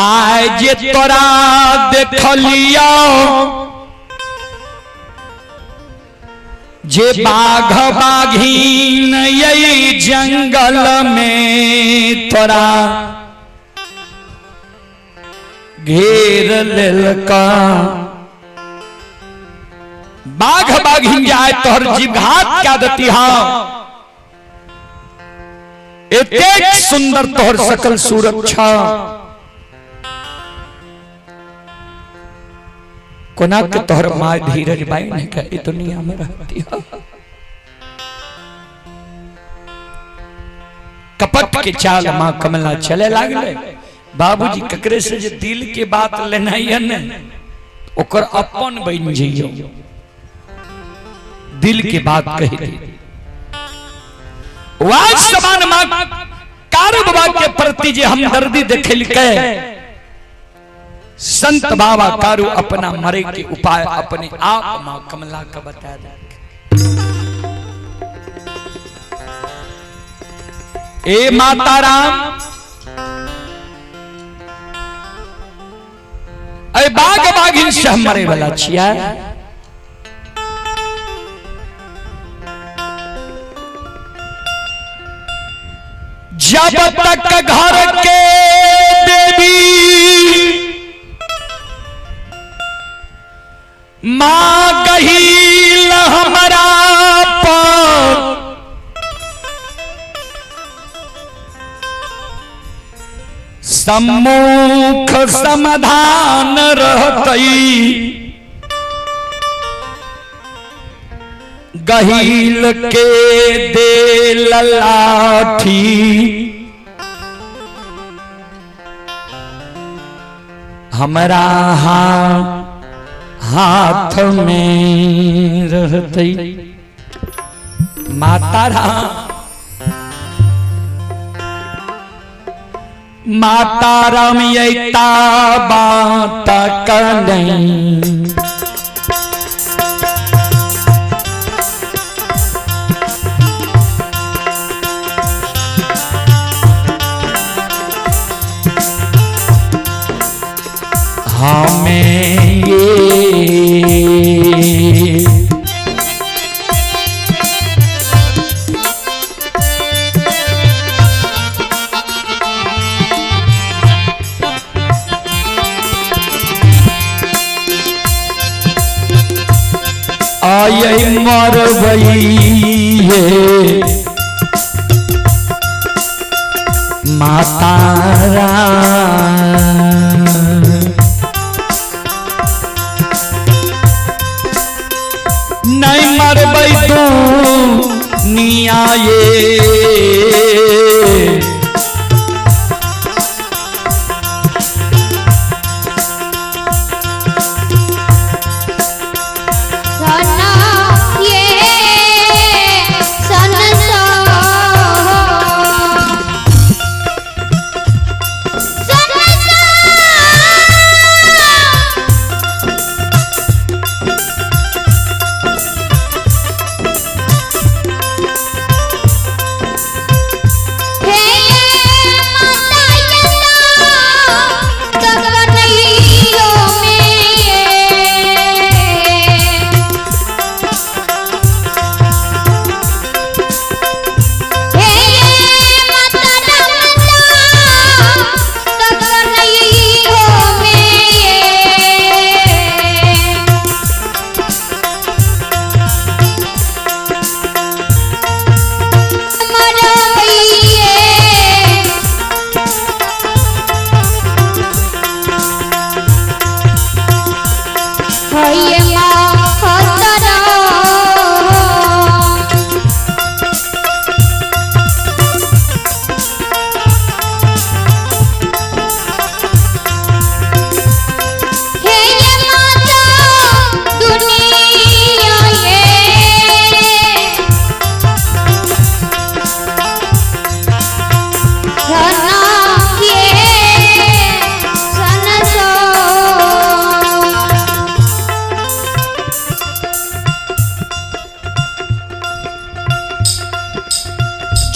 आज तोरा देखलियो जे बाघ बाघीन यही जंगल में तोरा घेर लेलका बाघ बाघीन जाए तोहर जीवघात क्या देती एक सुंदर तोहर सकल सुरक्षा कोना के तोहर माँ धीरज बाई ने कही दुनिया में रहती है कपट के चाल माँ कमला चले लागले बाबूजी ककरे से जे दिल के बात लेना है न ओकर अपन बन जइयो दिल के बात कही दी वाज समान माँ कारु बाबा के प्रति जे हमदर्दी देखल के संत बाबा कारु अपना मरे के उपाय अपने आप माँ कमला का बता दे ए माता राम अरे बाघ बाघिन से हम मरे वाला छिया जब तक घर के देवी माँ गहील हमारा पर सम्मुख समाधान रहतई गहील के दे लाठी हमारा हाथ में रहतई माता राम माता राम यता बात कहीं हमें आये मरवई है माता नहीं मरबई तू नियाये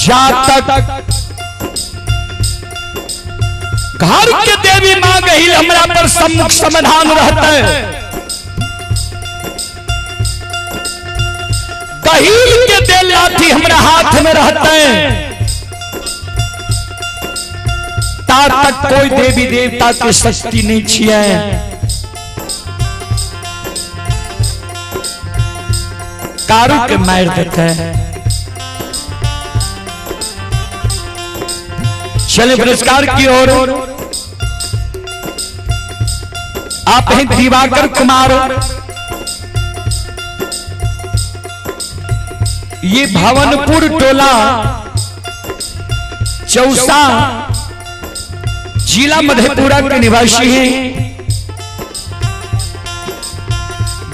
जा तक घर के देवी मां गही हमरा पर सम्मुख समाधान रहते गहील के दे लाठी हमरा हाथ में रहते ता तक कोई देवी देवता की शक्ति नहीं छिए कारू के मार देते हैं। चले पुरस्कार की ओर आप हैं दिवाकर कुमार। ये भवनपुर टोला चौसा जिला मधेपुरा के निवासी हैं।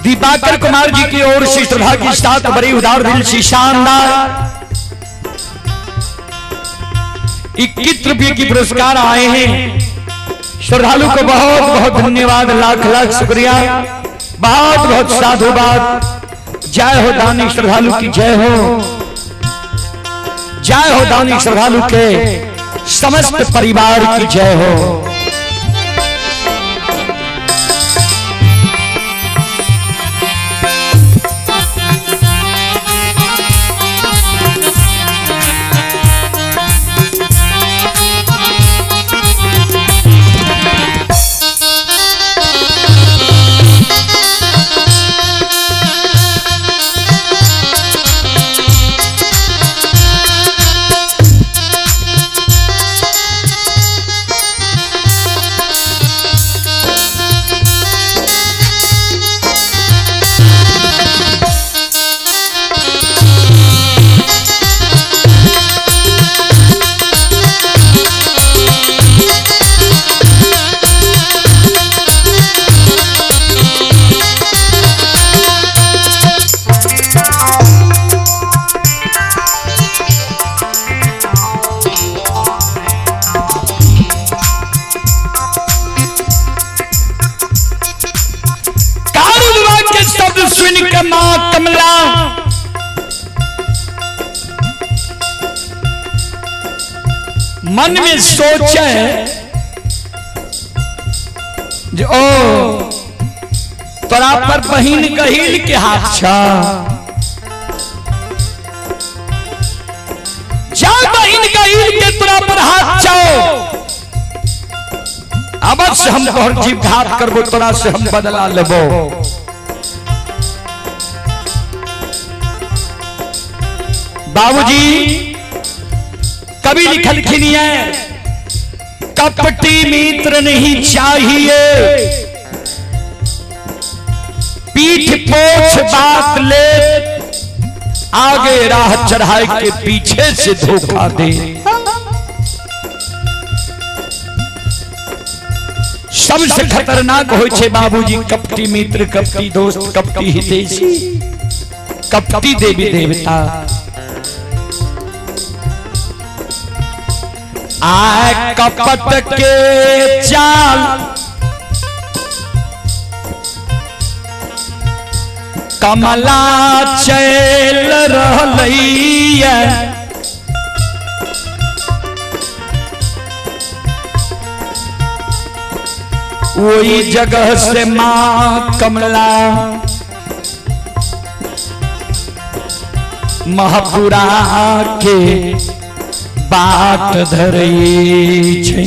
दिवाकर कुमार जी की ओर से श्रद्धा के साथ बड़ी उदार दिल से शानदार 21 रुपये की पुरस्कार आए हैं। श्रद्धालु को बहुत बहुत धन्यवाद, लाख लाख शुक्रिया, बहुत बहुत साधुवाद। जय हो दानी श्रद्धालु की जय हो, जय हो दानी श्रद्धालु के समस्त परिवार की जय हो। मां कमला मन में सोचे जो ओ तोरा पर बहिन गहील के हाथ छा, जा बहिन गहील के तोरा पर हाथ छाओ, अवश्य हम तोहर जीव घात करबो, तोरा से हम बदला लेबो। बाबूजी कभी लिखलखिन है कपटी मित्र नहीं चाहिए, पीठ पोछ बात ले, आगे राह चढ़ाए के पीछे से धोखा दे। सबसे खतरनाक होय छे बाबूजी कपटी मित्र, कपटी दोस्त, कपटी हितैषी, कपटी देवी देवता। आए कपट के चाल कमला चल रहलैया, वही जगह से मां कमला महापुरा के बाट धरई छे।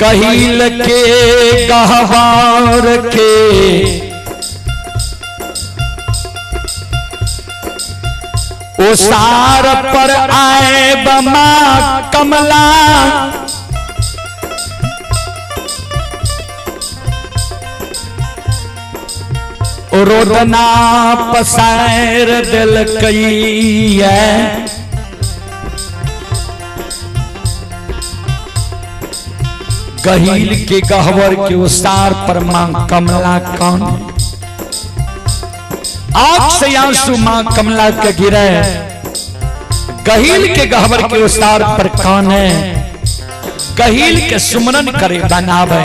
गहील के गहवार के ओसार पर आए बमा कमला, रोदना पसार दिल कई है। गहील के गहवर के उसार पर मां कमला कौन, आंख से आंसू मां कमला के गिरे, गहील के गहवर के उसार पर कौन है, गहील के सुमरन करे बनावे।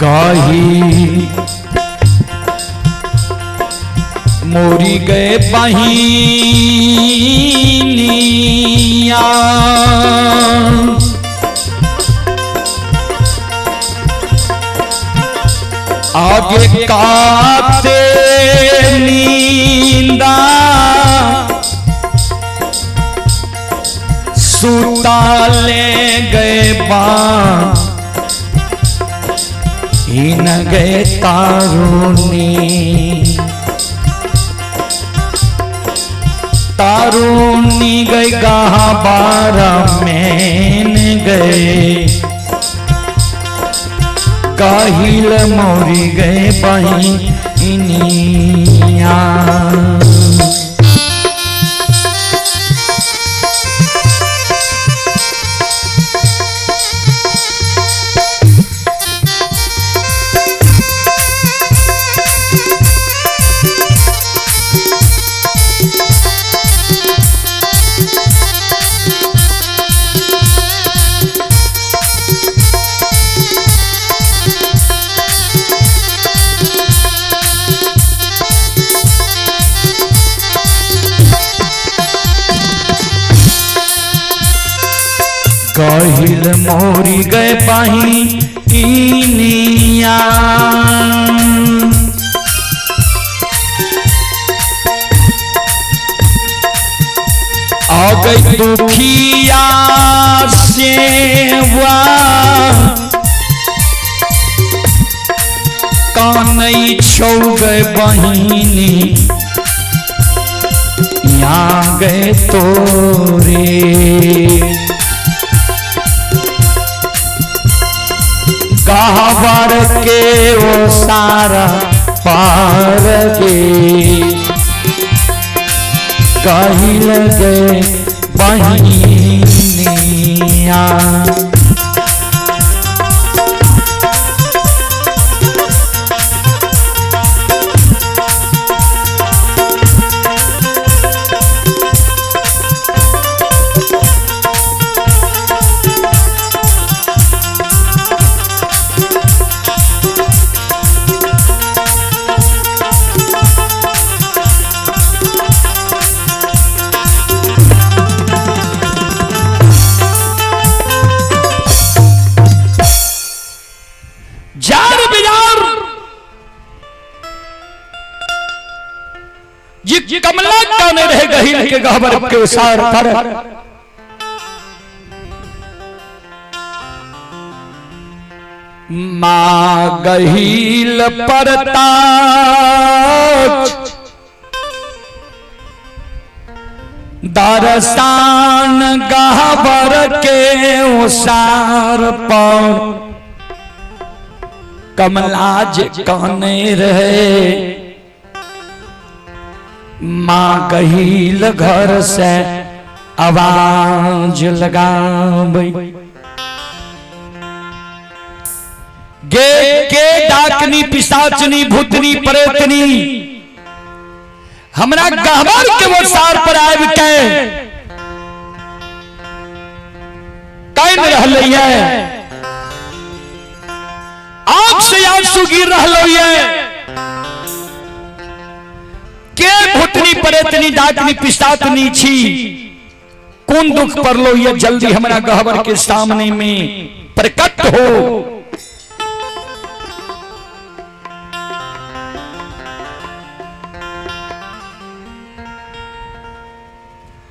गाही मोरी गए बहिनिया आगे काते नींदा सूता ले गए बाण इन गए तारुणी तारुणी गए गहा बारा मैन गए काहिल मोरी गए बहिनिया काहिल मोरी गए बहिनिया आ गई दुखिया सेवा कानई छौ गए बहिनी यहाँ गए तोरे गहवर के वो सारा पार के कहिल गए बहिनिया जी कमला काने रहे गहिल के गहबर के सार पर मां गहिल परताज दरसान गहबर के सार पर कमला जे काने रहे मां गहिल घर से आवाज लगाबै गे के डाकनी पिशाचनी भूतनी प्रेतनी हमरा गहबर के वो सार पर आब के कैन रहलै है आंख से आंसू गिर रहलै है के भूतनी प्रेतनी डाकनी पिशाचनी छी कौन दुख पड़लो ये जल्दी हमरा गहबर के सामने में प्रकट हो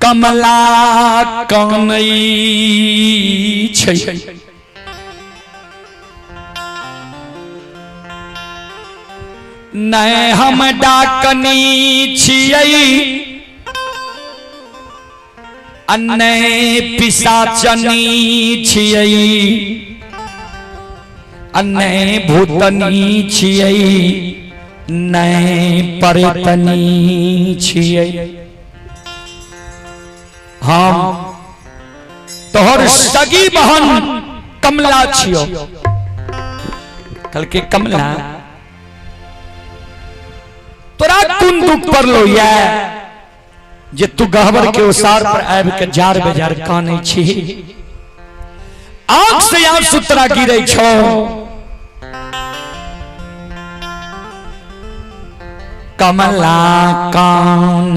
कमला कानई छै नै हम डाकनी छियै अन्नै पिशाचनी छियै अन्नै भूतनी छियै नै प्रेतनी छियै हम तोहर सगी बहन कमला छियो कल के कमला तोरा कौन दुख पड़लो ये जे तू गहबर के उसार पर आब के जार बेजार कानै छी आंख से आंसू तोरा गिरै छौ कमला कान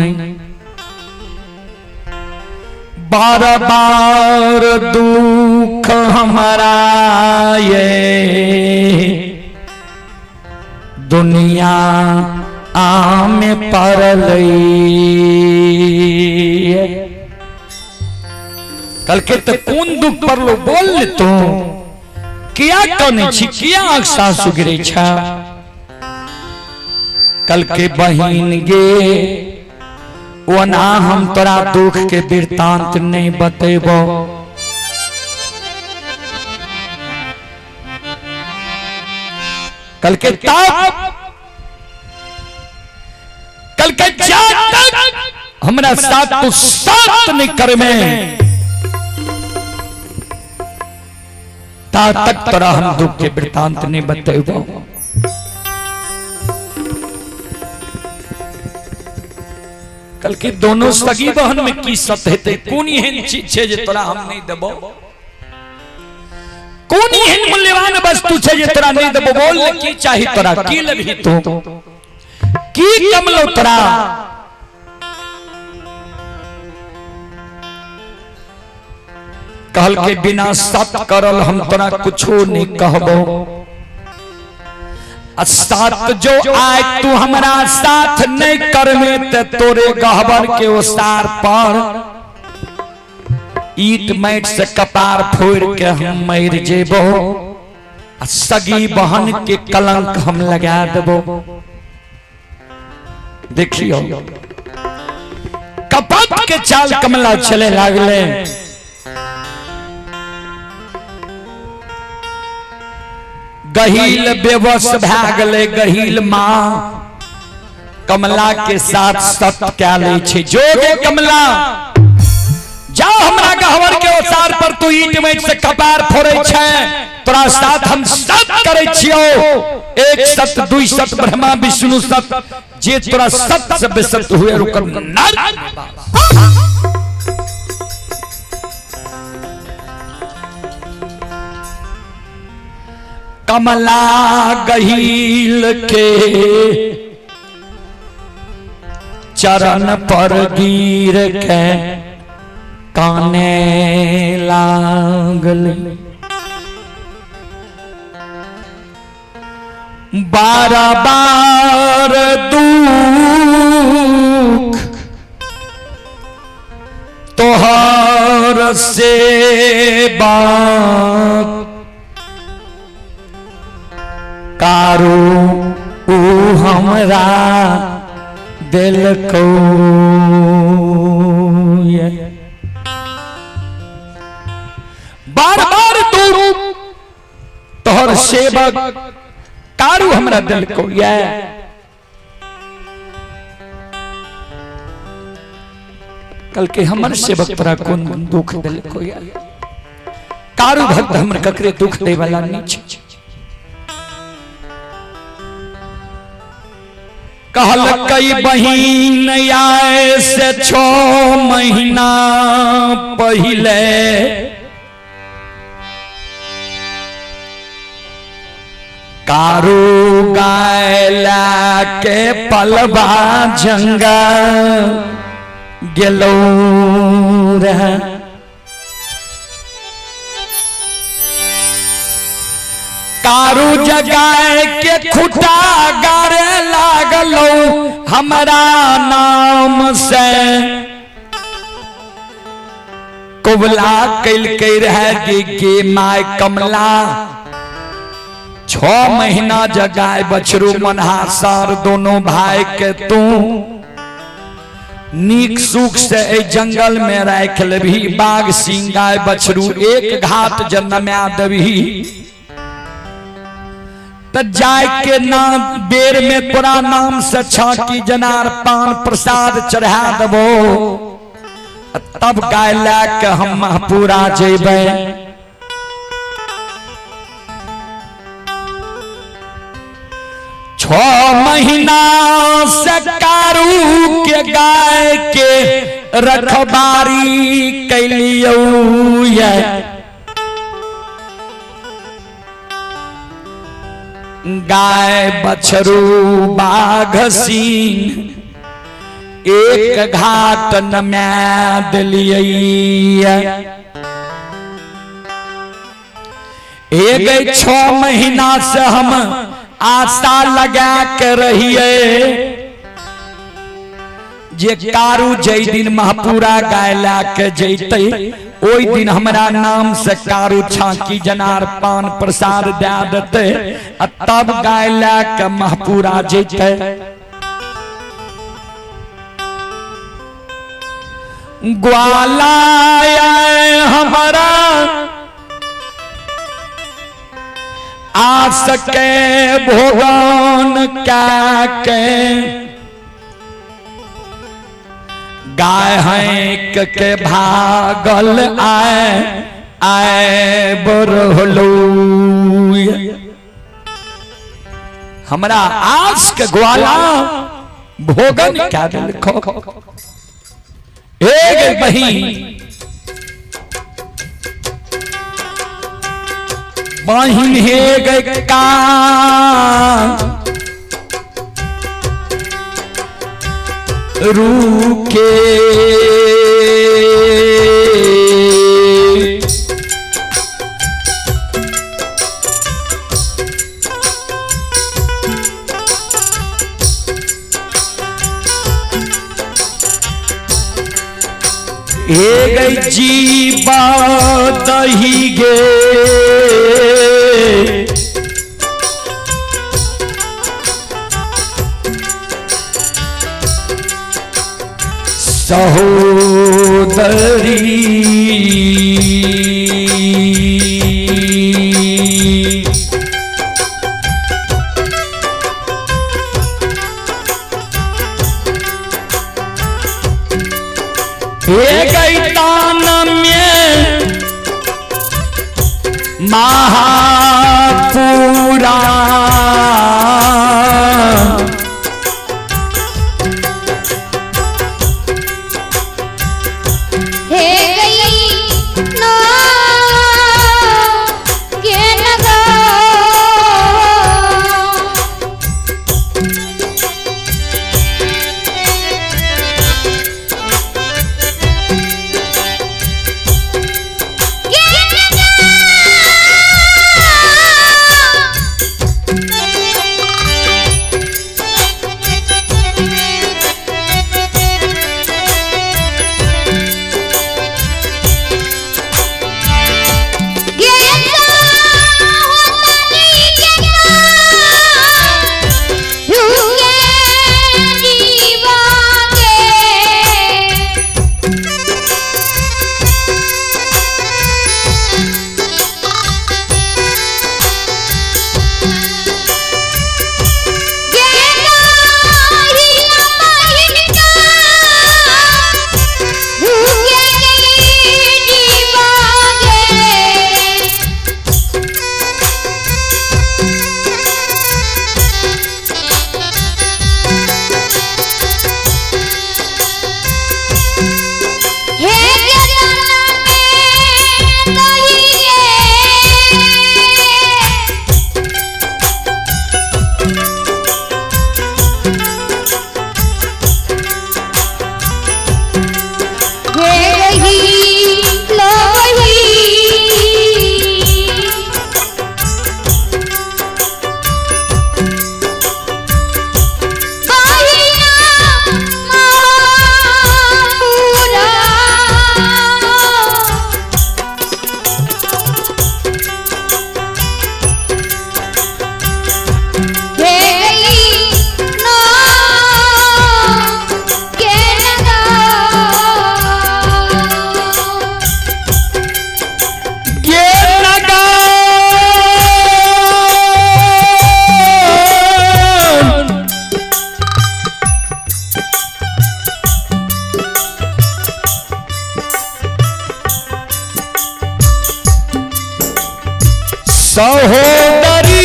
बार बार दुख हमारा ये दुनिया आम पर कल के तो कौन दुख पर लो बोल ले तो किया कौन छी किया अक्सा सुगरे छा कल के बहिन गे वना हम तोरा दुख के वृतांत नहीं बतेबो कल के हमरा साथ तो साथ नहीं कर में ता तक तोरा हम दुख के वृतांत नहीं बतेबो कल के दोनों सगी बहन में की सत हेते कौन एहन चीज छे जे तोरा हम नहीं देबो कौन एहन मूल्यवान वस्तु छे जे तोरा नहीं देबो बोल की चाहि तोरा की लेबही तू की कमलो तोरा कहल के बिना सत करल हम तोरा कुछो नहीं कहबो साथ जो आए तू हमारा साथ नहीं करमे ते तोरे गहबर के ओसार पर ईट मैट से कपार फोड़ के हम मर जेबो सगी बहन के कलंक हम लगा देबो देखियो कपट के चाल कमला चले लागले गहील बेबस भै गले गहील माँ कमला के साथ सत क्या ले छे जोगे कमला जाओ हमरा गहवर के ओसार पर तू ईट मैट से कपार फोड़े छे तोरा साथ हम सत करे छियो एक सत दुई सत ब्रह्मा विष्णु सत जे तोरा सत से बेसत हुए रुकर नर कमला गहील के चरण पर गिर के काने लागल बार बार दुख तोहर से बात कारो ऊ हमरा दिल को बार बार तू तोहर सेवक कारू हमरा दिल को कल के हमर सेवक तोरा कौन दुख दिल को कारू भक्त हमर ककरे दुख दे वाला नहीं छे कहल कई बहिन आए से 6 महीना पहले कारू गायला के पलबा जंगल गेलो रह कारू जगाए के खुटा गारे लागलो हमारा नाम से कुबला कैल के रह गे माय कमला 6 महीना जगाए बछरू मनहासार दोनों भाई के तू नीक सुख से ए जंगल में राख लेबही बाघ सिंह गाय बछरू एक घाट जन्मया देबही त जाय के नाम बेर में तोरा नाम से छाकी जनार पान प्रसाद चढ़ा देबो तब गाय ला के हम महपुरा जेबे 6 महीना से कारू के गाय के रखबारी कैलियो गाय बछरू बाघ सिंह एक घाट न मैद लिया। एक 6 महीना से हम आशा लगा के रहिए जे कारू जय दिन महापुरा गाय ला के जैते ओई दिन हमरा नाम से कारू छाकी जनार पान प्रसाद दे देते तब गाय ला के महापुरा जैते। ग्वाला हमारा आस के भोगन क्या के गाय हैं के भागल आए बरहलो। हमरा आस के ग्वाला भोगन क्या देखो एक बहिन बहिन हे का रूके हे गई जीवा दही गे सहोदरी एक दान में महापुरा सहोदरी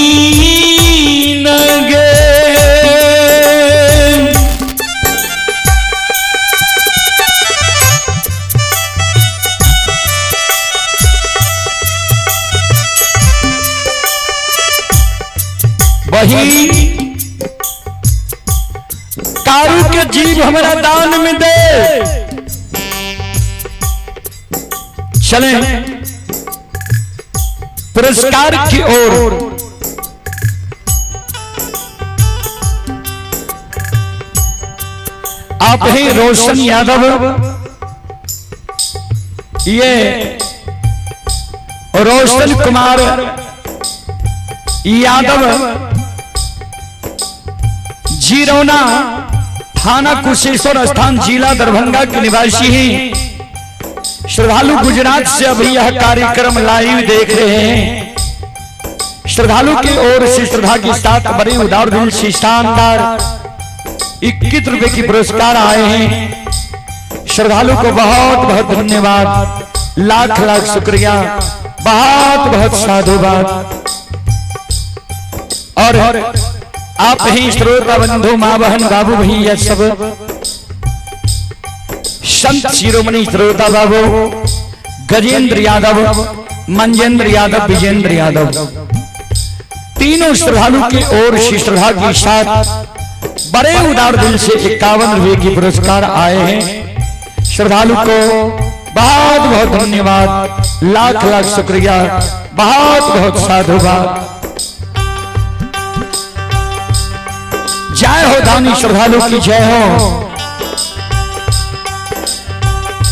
बहिन गे कारू के जीव हमारा दान में दे। चले पुरस्कार की ओर। आप ही रोशन यादव, ये रोशन कुमार यादव जीरौना थाना कुशेश्वर स्थान जिला दरभंगा के निवासी हैं। श्रद्धालु गुजरात से अभी यह कार्यक्रम लाइव देख रहे हैं। श्रद्धालु की ओर से श्रद्धा के साथ बड़े उदार दिल से शानदार 21 रुपए की पुरस्कार आए हैं। श्रद्धालु को बहुत बहुत धन्यवाद, लाख लाख शुक्रिया, बहुत बहुत साधुवाद। और आप ही श्रोता बंधु, मां बहन, बाबू भैया सब संत शिरोमणि श्रोता बाबू गजेंद्र यादव, मंजेंद्र यादव, विजेंद्र यादव, तीनों श्रद्धालु की ओर से श्रद्धा के साथ बड़े उदार दिल से 51 रुपए की पुरस्कार आए हैं। श्रद्धालु को बहुत बहुत धन्यवाद, लाख लाख शुक्रिया, बहुत बहुत साधुवाद। जय हो दानी श्रद्धालु की जय हो,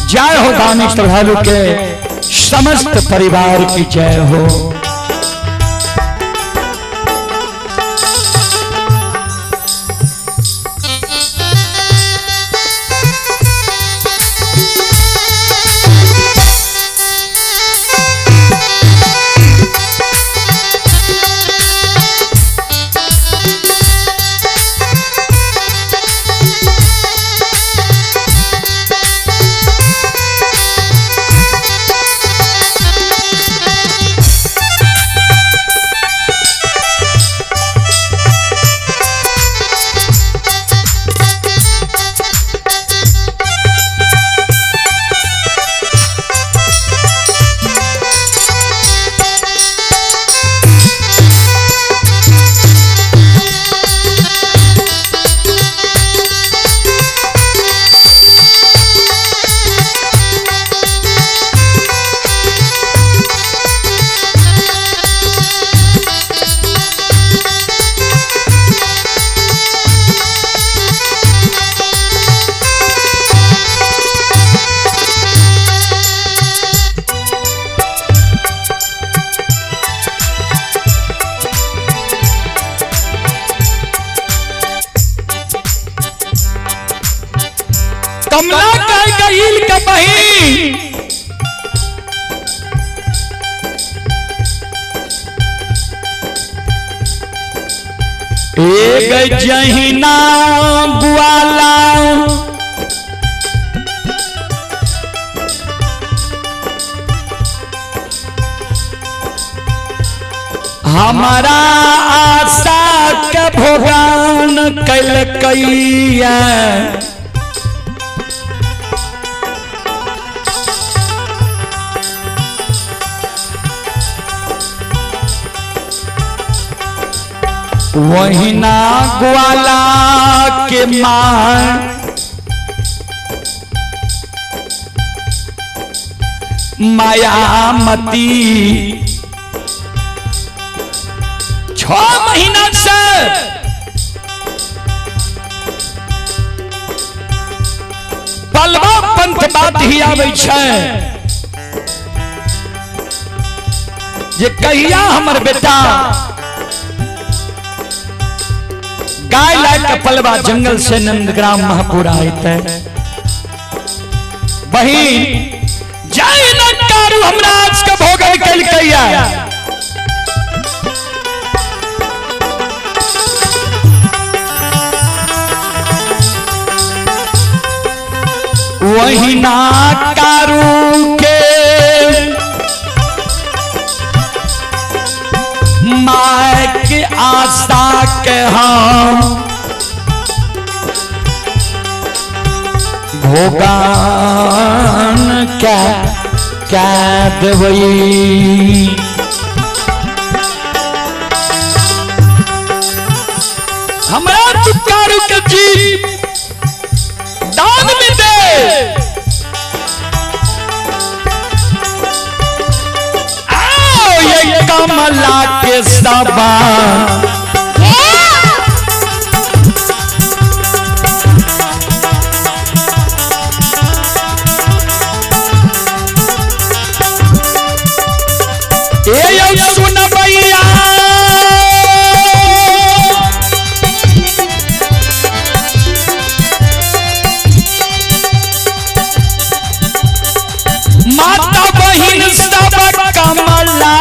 जय हो दानी श्रद्धालु के समस्त परिवार की जय हो। कमला का गईल का बही एक जहिना बुआला हमारा आशा के भोगान कल कैया वही ना ग्वाला के मां मायामती 6 महीना से पलवा पंथ बात ही आवे छे जे कहिया हमर बेटा गाय लायक पलवा जंगल से नंदग्राम महापुर आए थे। बहिन जाय न कारू हमरा आज का भोगन कल कैया वही ना कारू के माय के आशा के हम भोगान क्या देवई हमरा तुकार के जी स्तबा सुन भैया माता बहिन सब कमला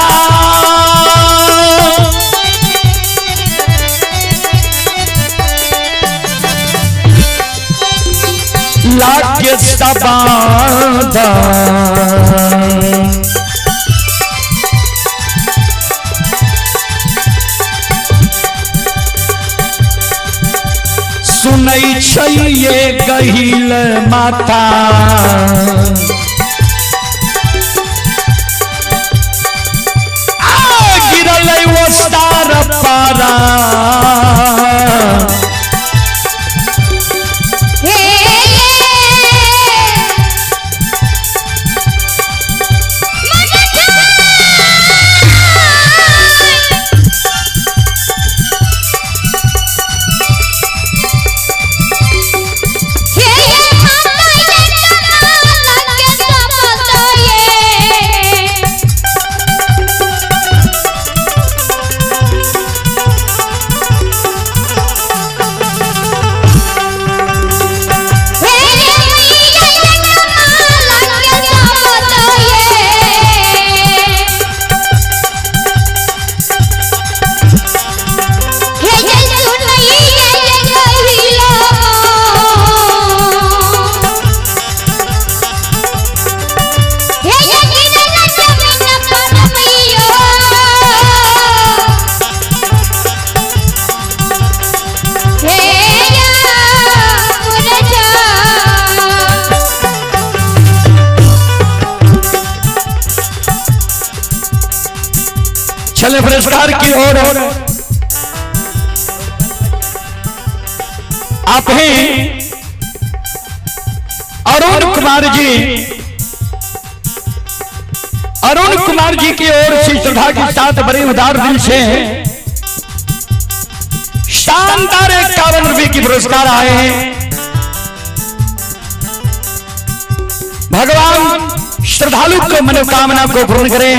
लागे सबादा सुनै छैये गहिल माता गिरल वस्तार पारा चले पुरस्कार की ओर आप हैं अरुण कुमार जी। अरुण कुमार जी की ओर से श्रद्धा के साथ बड़े उदार दिल से शानदार 51 रुपए की पुरस्कार आए हैं। भगवान श्रद्धालु को मनोकामना को पूर्ण करें।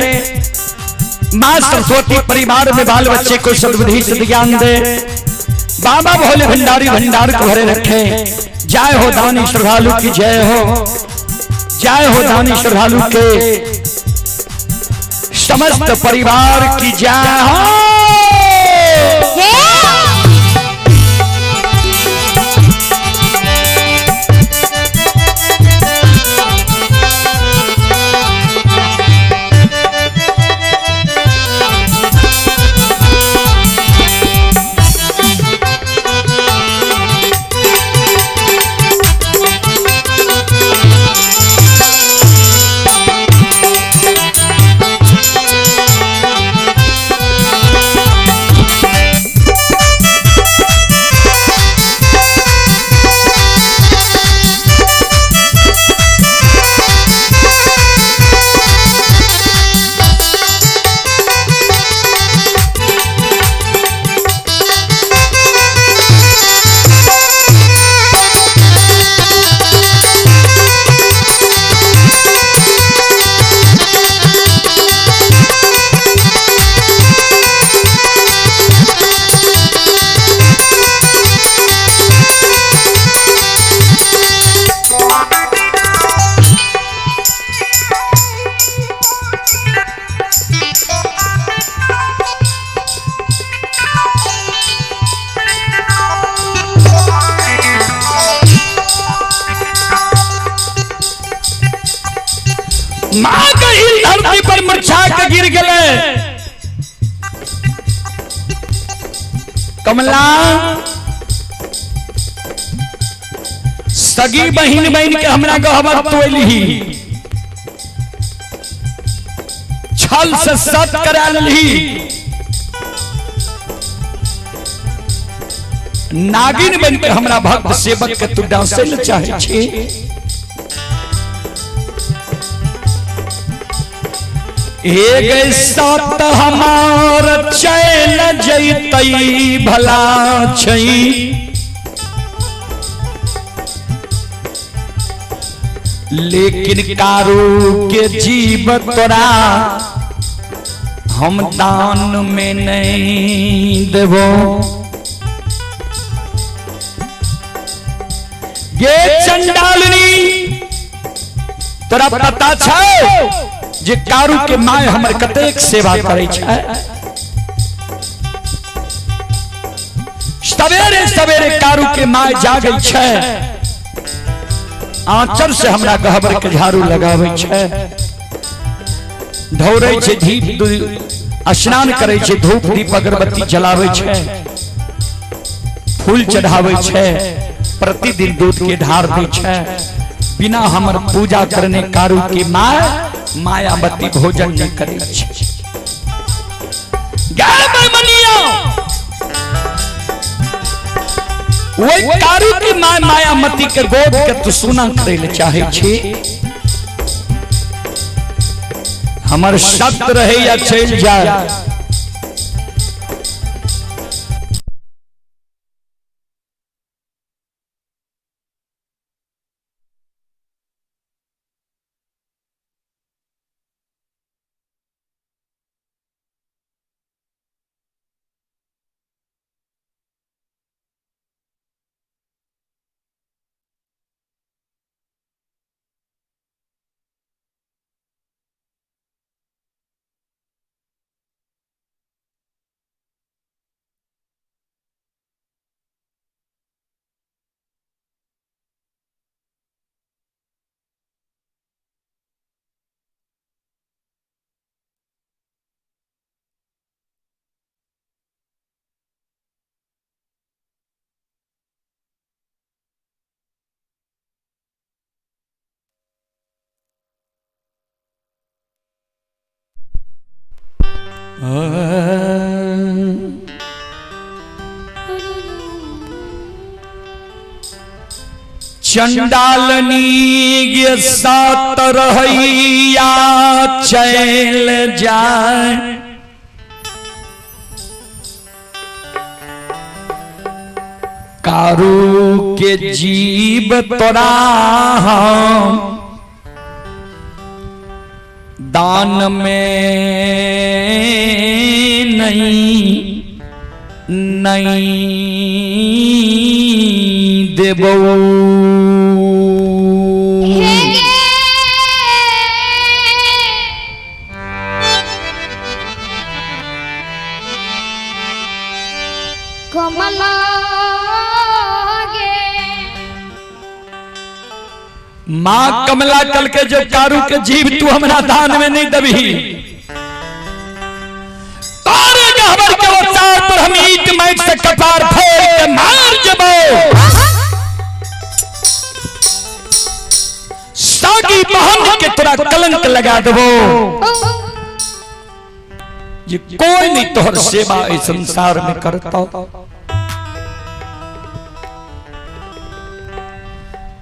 मां सरस्वती परिवार में बाल बच्चे को सद्बुद्धि सद्ज्ञान दे। बाबा भोले भंडारी भंडार को भरे रखे। जय हो दानी श्रद्धालु की जय हो। जय हो दानी श्रद्धालु के समस्त परिवार की जय हो। मां गई धरती पर मरछा के गिर गए। कमला सगी बहिन बहन के हमरा गहमत तोली छल से सत करा ली। नागिन बन के हमरा भक्त सेवक के तू डांसे चाहे छे। एक साथ हमार चैन जैतई भला छई, लेकिन कारू के जीव तोरा हम दान में नहीं देवो। ये चंडालनी तोरा पता छे जे कारू के माय हमर कतेक सेवा करे छै। सवेरे सवेरे कारू के माय जागे छै, आंचर से हमरा गहबर के झाड़ू लगावे छै, ढौरे छै, दीप स्नान करे छै, धूप दीप अगरबत्ती जलावे छै, फूल चढ़ावे छै, प्रतिदिन दूध के ढार दे छै। बिना हमर पूजा करने कारू के माय मायावती भोजन नहीं करे छै। वही कारू की माय मायामती के गोद के तू सुना करे ले चाहे छी। हमर शब्द रहे या चल जाए, चंडालनी के साथ रहैया चल जाए, कारू के जीव तोरा दान में नहीं देबो। कमला माँ कमला कल के जो कारू के जीव तू हमरा दान में नहीं दबी, के अवतार पर हम ईट माइट से कपार फोड़ के मार जबो। सागी बहन के तोरा कलंक लगा देबो। ये कोई नहीं तोहर सेवा इस संसार में करता।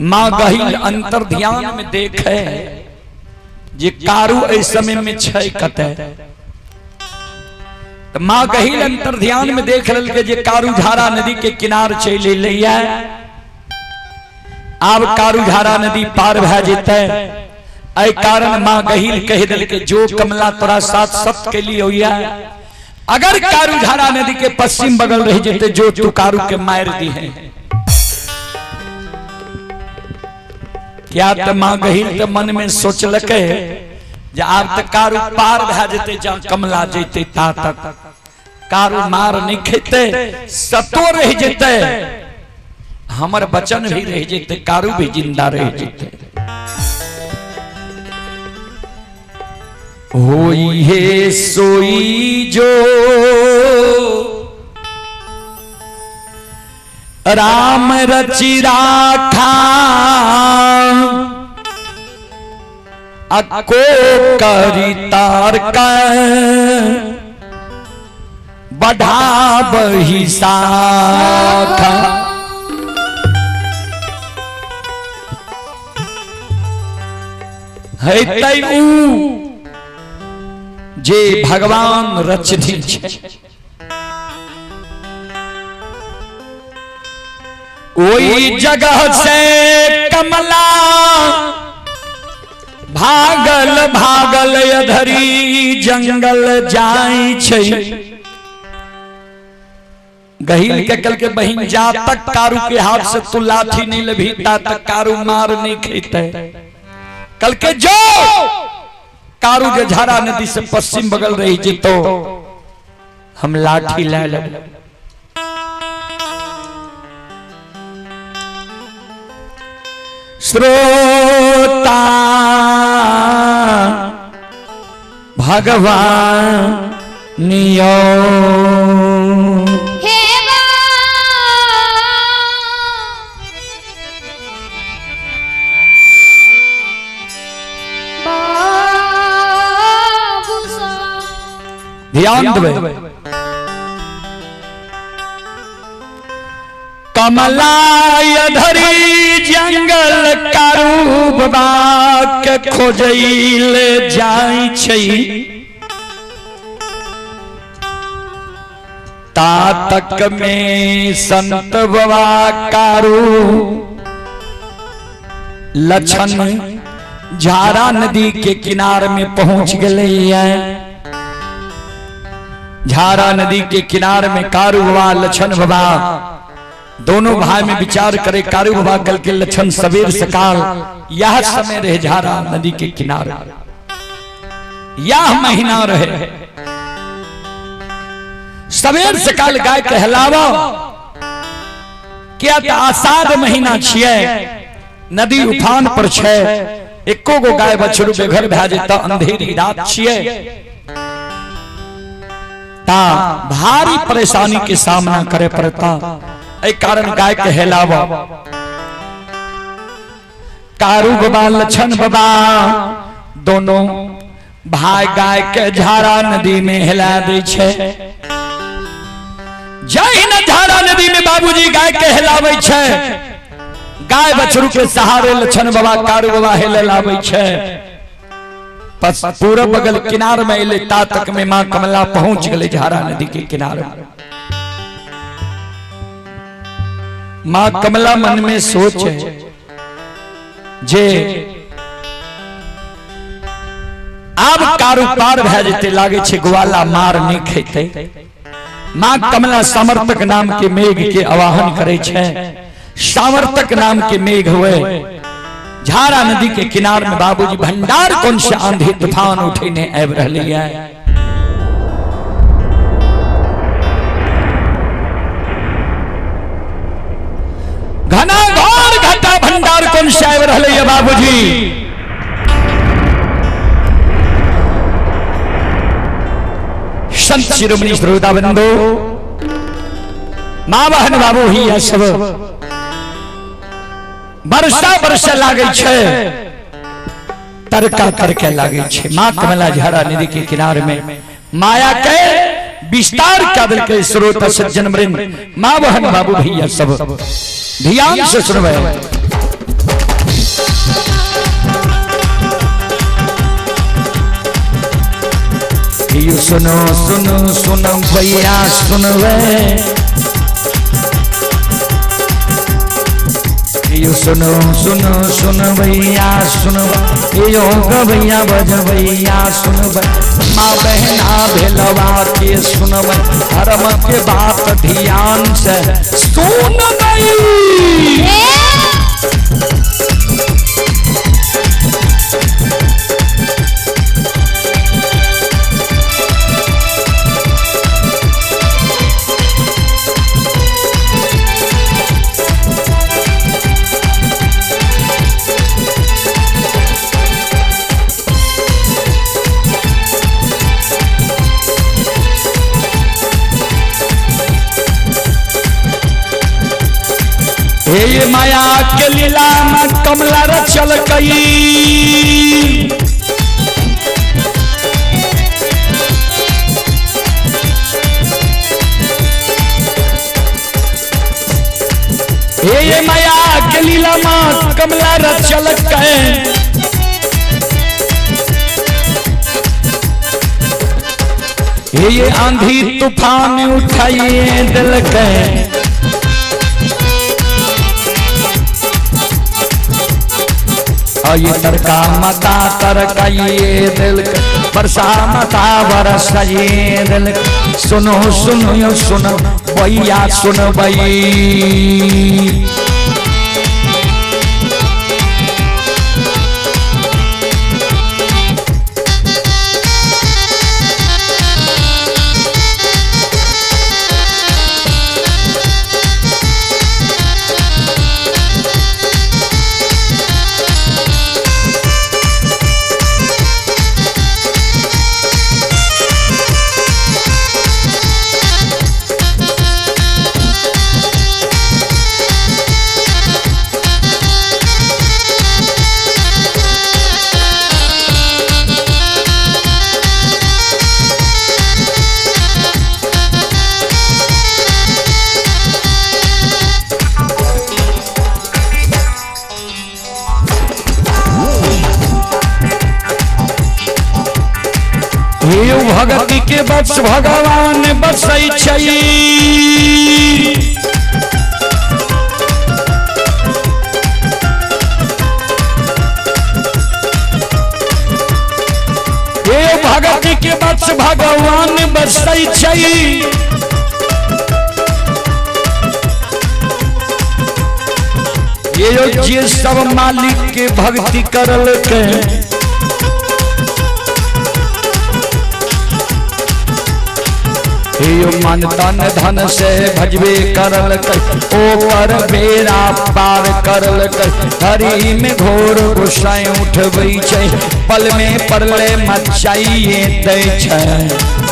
माँ गहिल अंतर ध्यान में देखे जे कारू इस समय में छै कते, तो माँ गहिल अंतर ध्यान में देख लेल के जे कारू झारा नदी के किनार चले लिया। अब कारू झारा नदी पार भे जेते, ऐ कारण माँ गहिल कह दिल के जो कमला तोरा साथ सत के लिए होया। अगर कारू झारा नदी के पश्चिम बगल रह जेते जो तू कारू के मार दी है, क्या तो माँ गहिल तो मन में सोचल के आप तक कारू पार भे जेते जहाँ कमला जेते ता तक कारू मार नहीं खेते, सतो रह जेते, हमर बचन भी रह जेते, कारू भी जिंदा रह जेते। होई है सोई जो राम रचि राखा, अको करी तार का बढ़ा बही शाखा। है तई जे भगवान रचती छे ओई जगह से कमला भागल भागल अधरी जंगल जाई छै। गहील के कल के बहिन जा तक कारू के हाथ से तू लाठी नहीं लभी ता तक कारू मार नहीं खेते। कल के जो कारू के झारा नदी से पश्चिम बगल रही जी तो हम लाठी ले ले। श्रोता भगवान नियो ध्यान देवे। कमलाय धरी जंगल कारू बाबा के खोजैल जाई छै। ता तक में संत बाबा कारू लछन झारा नदी के किनारे में पहुंच गए। झारा नदी के किनारे में कारू बाबा लछन बाबा दोनों भाई में विचार करे। कारू बाबा कल के लछन सवेर सकाल यह समय रहे झारा नदी के किनारे, यह महीना रहे सवेर सकाल गाय कहलावा। क्या आषाढ़ महीना छिए, नदी उफान पर छे, एको गो गाय बछड़ू बेघर भे जेता, अंधेरी रात छिए ता भारी परेशानी के सामना करे पड़ता। ए कारण गाय कहलावा। कारू बाबा लछन बाबा दोनों भाई गाय के झारा नदी में हिला दे छे। जय न झारा नदी में बाबूजी गाय के हिलावे छे, गाय बछड़ू के सहारे लछन बाबा कारू बाबा हिलावे छे। पूरब बगल किनार में ले ता तक में मां कमला पहुंच गए झारा नदी के किनारे। मां कमला मन में सोचे जे अब कारू पार भे जेते, लागे छे ग्वाला मार नहीं खेते। मां कमला समर्थक नाम के मेघ के आवाहन करे छे। समर्थक नाम के मेघ हुए झारा नदी के किनारे में बाबूजी भंडार कौन से आंधी तूफान उठे ने आब रहली है। घना घोर घटा भंडार कौन से आब रहली है बाबूजी। संत शिरोमणि श्रोताबंदो मां बहन बाबू ही है सब वर्षा वर्षा लागे छे, तरका तरके लागे छे। मां कमला झारा नदी के किनारे में माया के विस्तार कर के स्रोत सज्जन वृंद मां बहन बाबू भैया सब ध्यान से सुनवे। यो सुनो सुनो सुनो भैया सुनवे, यो सुनो सुनो सुन भैया सुनवा, यो गवैया बजवैया सुनवा। माँ बहना भेलवा के सुनवा, धर्म के बात ध्यान से सुनवई। हे माया के लीला में कमला रचल गई, हे माया के लीला में कमला रचल गए। ये आंधी तूफान उठाइए दिल के, ये तरका मता तरकाइए दिल के, बरसा मता बरसाइए दिल के। सुनो सुनो यो सुनो भैया सुन भई, भगति के बस भगवान बसै छै, भगति के बस भगवान बसै छै। ये जे सब मालिक के भक्ति करल के, मन तन धन से भजबे करल कर, ओ कर बेरा पार करल कर। हरि में घोर गुस्सा उठबै छै, पल में परले मचाइए दै छै।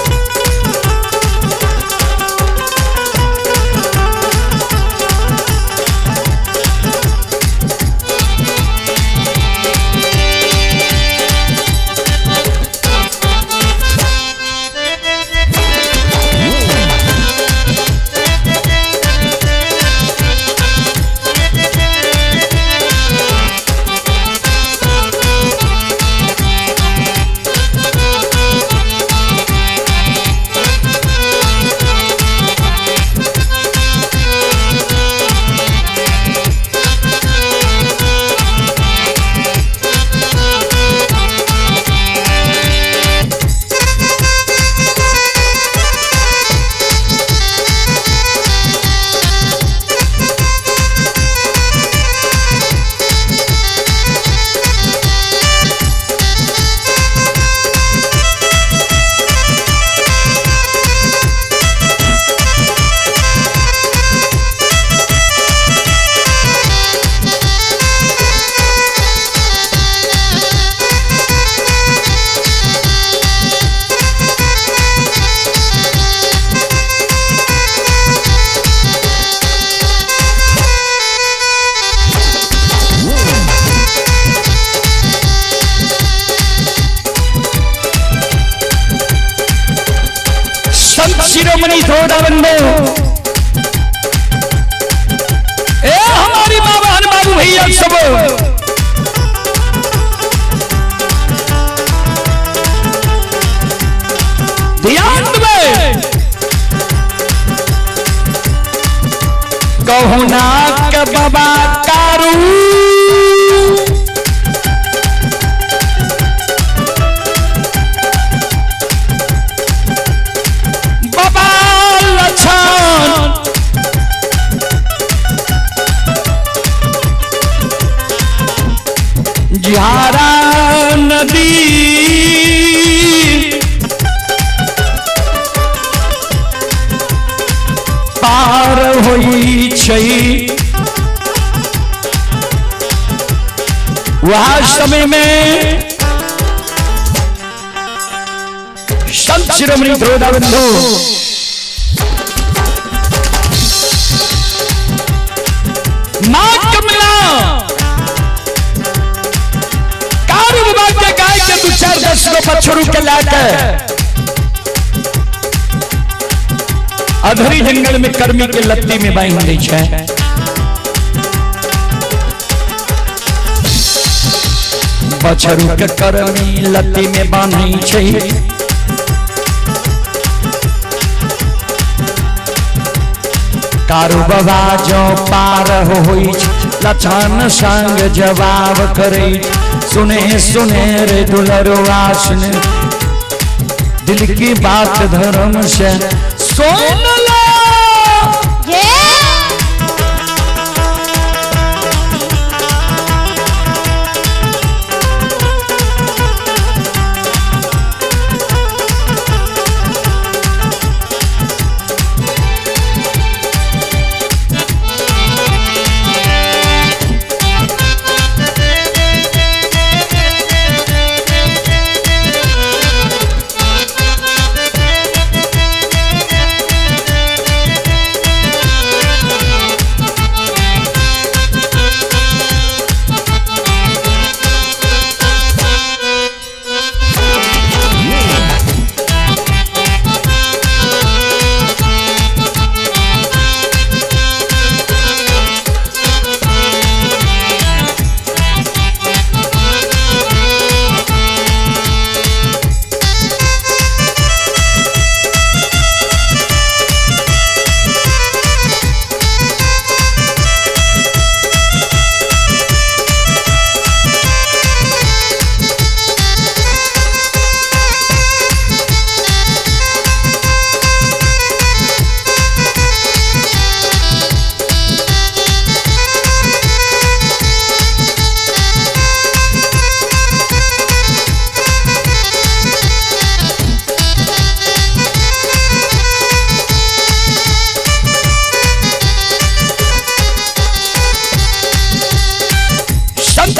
शिरोमणि थोड़ा बंदो, ए हमारी माँ बहन बाबू भैया सब, ध्यान दे। कहू ना के बाबा कारू, जिहारा नदी पार होई छै, वह समय में संत शिरोमणि ध्रुवदा बंधु मां कमला गाय के 2-4-10 गो बछड़ू के लाके अधरी जंगल में कर्मी के लत्ती में बांध दै छै। बछड़ू के कर्मी लत्ती में बांधै छै, कारू बाबा जो पार होई लछन संग जवाब करे सुने सुने रे दुलरुआ सुने दिल की बात धर्म से सुन लो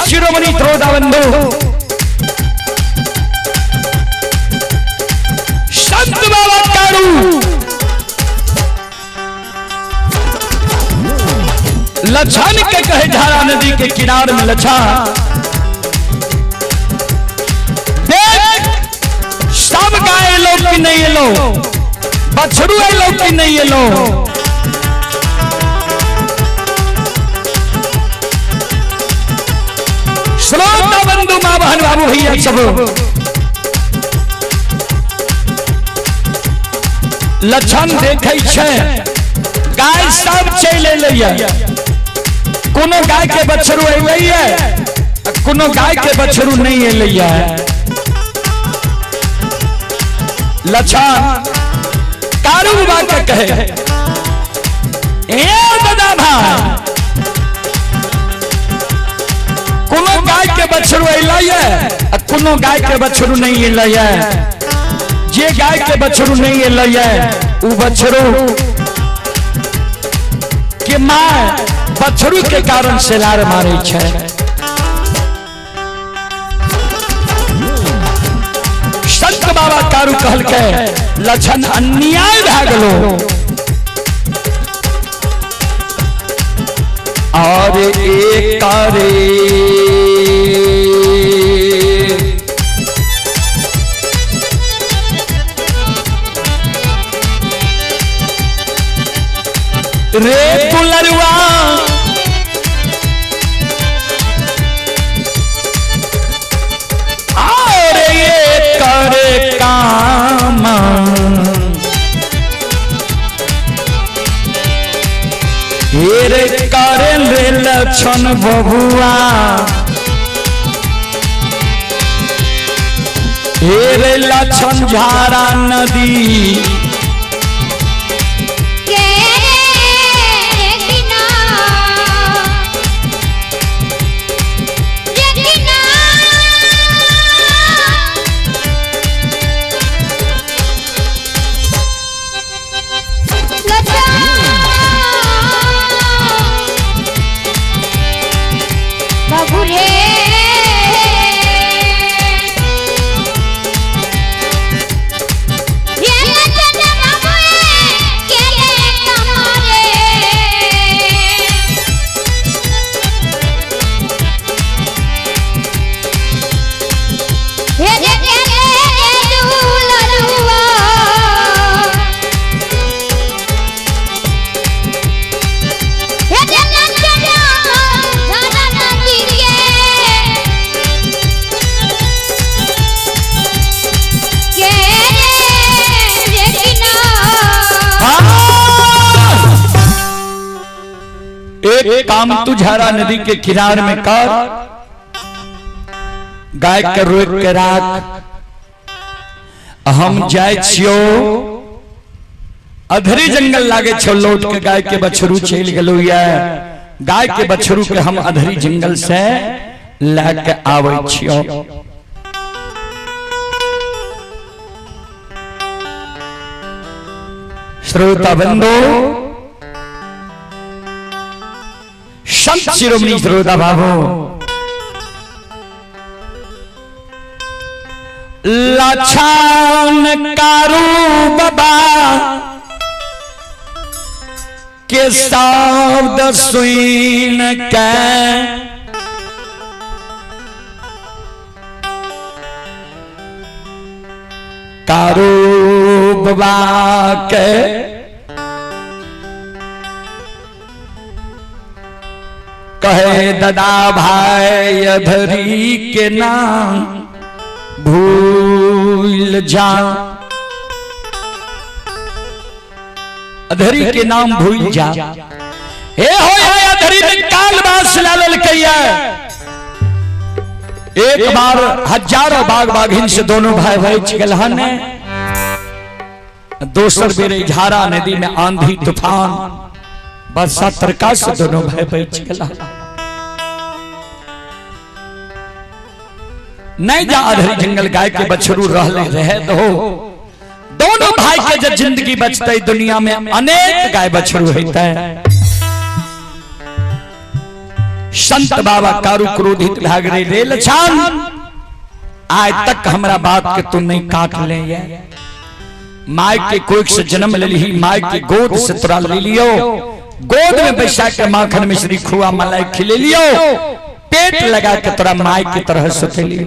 शिरोमणि द्रोदाबंधु संत बाबा कारू लछन के कहे धारा नदी के किनारे में लछा देख सब गाय लोग की नहीं ये लो बछड़ू लोग की नहीं ये लो श्रोता बंधु माँ बहन बाबू भैया सब लक्षण देखे गाय सब चले लिया कोनो गाय के बछड़ू है कोनो गाय के बछड़ू नहीं लिया लक्षण कारू बाबा कहे ए दादा भाई कोनो गाय के बछड़ू है कोनो गाय के बछड़ू नहीं है जे गाय के बछड़ू नहीं है वो बछड़ू के माँ बछड़ू के कारण से लार मारे छे संत बाबा कारू कहल के लक्षण अन्याय भए गेलो और एक करे रे दुलरुआ और ये करे काम रे करे रे लक्षण बबुआ रे लक्षण झारा नदी एक काम तू झारा नदी के किनारे में कर, गाय के रोक के राख, हम जाए छियो अधरी जंगल लागे छो, लौट के गाय के बछरू चल गलो या गाय के बछरू के हम अधरी जंगल से लाके आवे छियो। श्रोता बंधु, संत शिरोमणि श्रोता बाबू, लछन कारू बाबा के शब्द सुन के कारू बाबा के कहे दादा भाई अधरी के नाम भूल जा, अधरी के नाम भूल जा। हे हो अधरी ने काल बास लाल कैया, एक बार हजारों बाघ बाघिन से दोनों भाई भाई चिगलहन ने, दोसर बेरे झारा नदी में आंधी तूफान बरसा तरका से दोनों भाई भाई चिगलहन नहीं जा। अधरी जंगल गाय के बछरू रहे तो दोनों भाई के जब जिंदगी बचते दुनिया में अनेक गाय बछरू होता है। संत बाबा कारू क्रोधित भाग रहे, रे लछन आज तक हमरा बात के तू नहीं काट ले, माय के कोख से जन्म ले ली, माय की गोद से तुरा ले लियो, गोद में बैठा के माखन मिश्री खुआ मलाई खिले लियो, पेट लगा के तोरा माय की तरह सुते लियो।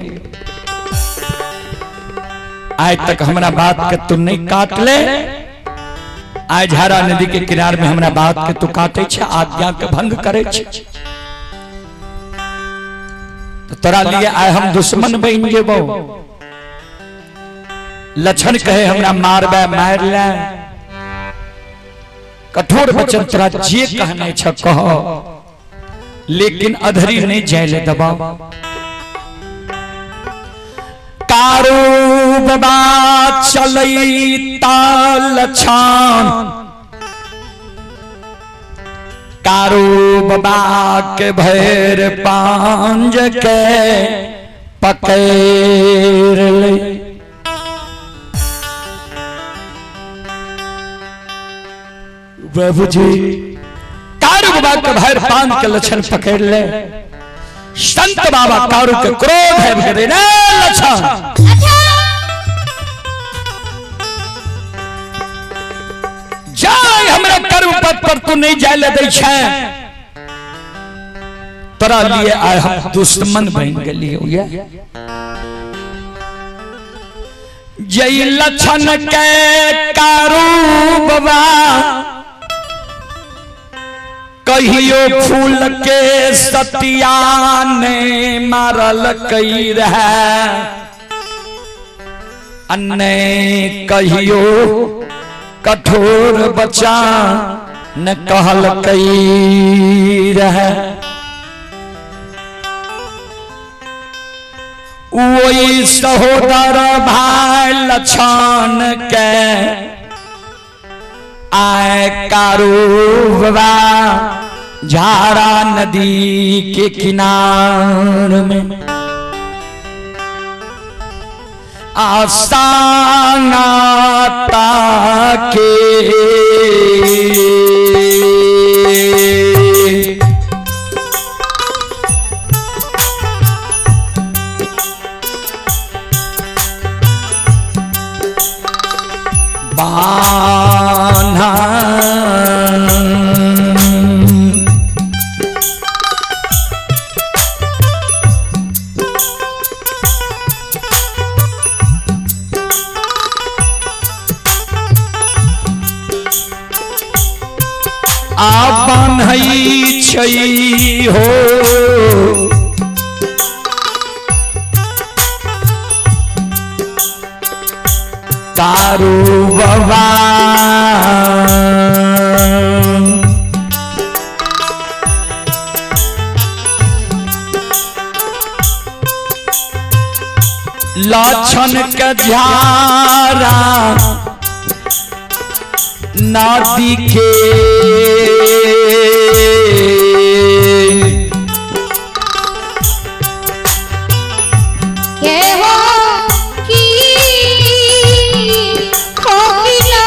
आज तक हमरा बात के तू नहीं काट ले, आज झारा नदी के किनारे में हमरा बात के तू काटे छे, आज्ञा के भंग करे छे, तो तोरा लिए आए हम दुश्मन बन जेबो। लछन कहे हमरा मारबे मार ले, कठोर वचन तोरा जे कहने छ कहो, लेकिन अधरी नहीं जायले दबाओ। कारू बाबा चलई लछन, कारू बाबा के भैर पांज के पकड़ ले, बाबूजी कारू बाबा के भैर पांज के लछन पकड़ ले। संत बाबा कारू के क्रोध है करे ना लछन, जाय हमरा कर्म पद पर तू नहीं जाय ले दै छै, तोरा लिए आय हम दुश्मन बन गेलियो या। जय लछन के कारू बाबा कहियो फूल के सतिया ने मारल कई रहे, अन्ने कहियो कठोर बचा न कहल कई रहे। वही सहोदर भाई लछन के आए कारू बाबा झारा नदी के किनार में, आसाना के बान्हा आपन हई छई हो, कारू बाबा लाछन के झारा नादी के ये हो कि कोकिला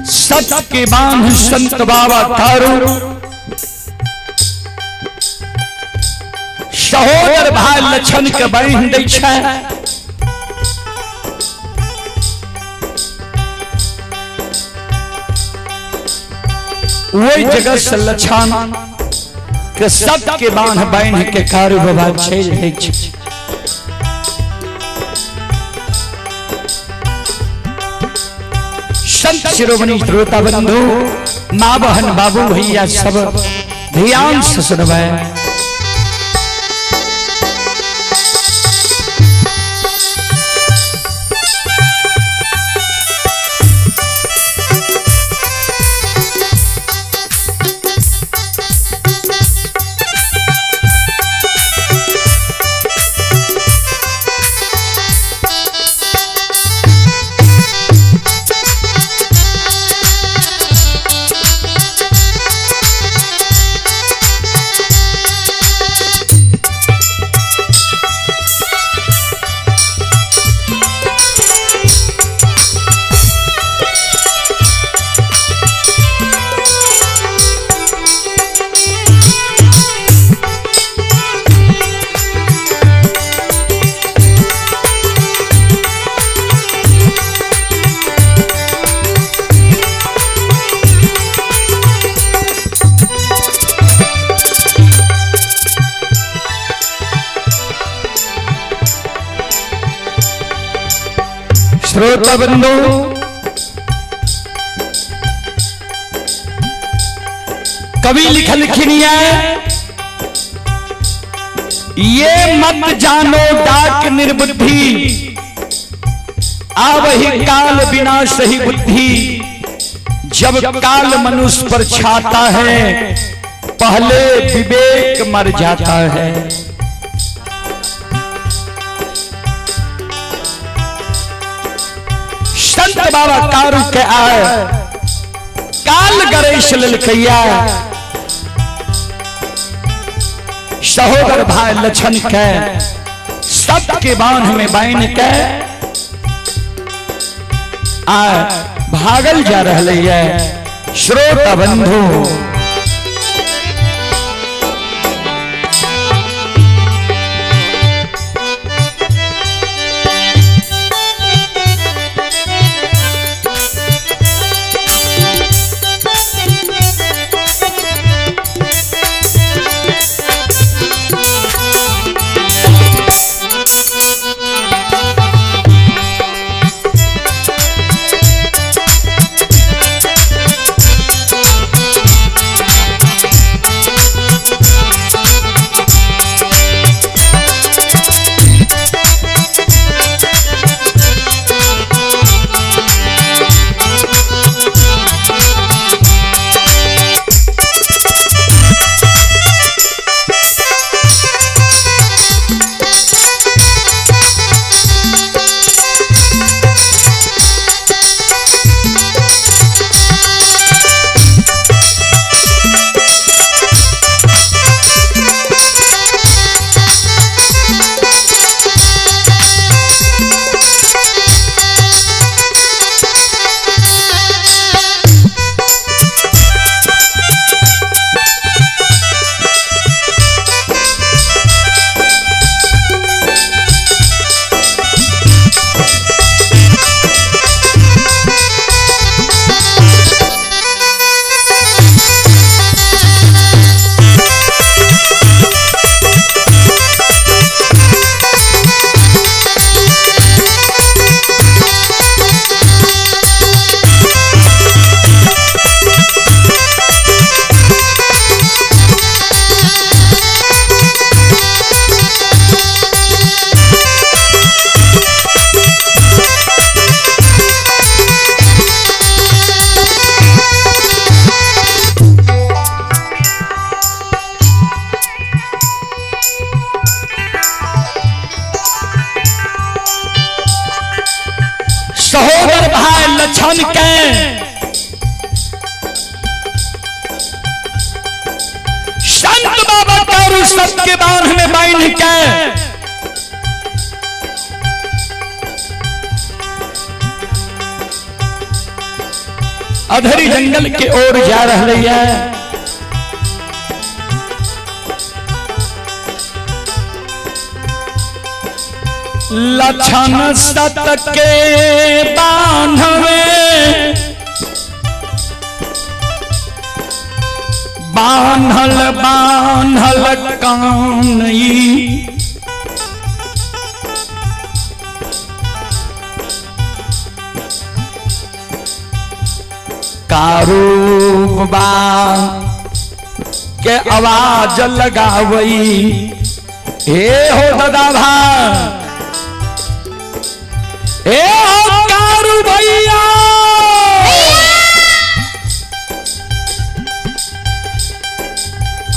सत के बांध संत बाबा तारू सहोदर भाई लक्षण के बांध दै छै। वही जगह से लक्षण के सत के बांध बांध के कारू बाबा चल दै छै। संत शिरोमणि श्रोता बंधु माँ बहन बाबू भैया सब ध्यान से सुनबे। श्रोता बंधु कवि लिखल लिखनिया ये मत जानो डाक निर्बुद्धि आवहि काल बिना सही बुद्धि। जब काल मनुष्य पर छाता है पहले विवेक मर जाता है। संत बाबा कारू के आए काल गणेश ललकैया सहोदर भाई लक्षण के सब के बांध में बांध के भागल जा रहे है। श्रोता बंधु सहोदर भाई लक्षण के संत बाबा कारू सबके बांध में बांध के अधरी जंगल के ओर जा रही है। लक्षण सत के बांधवे बांधल बांधल कानई कारूबा के आवाज लगावई हे हो दादा भाई ए हो कारू भैया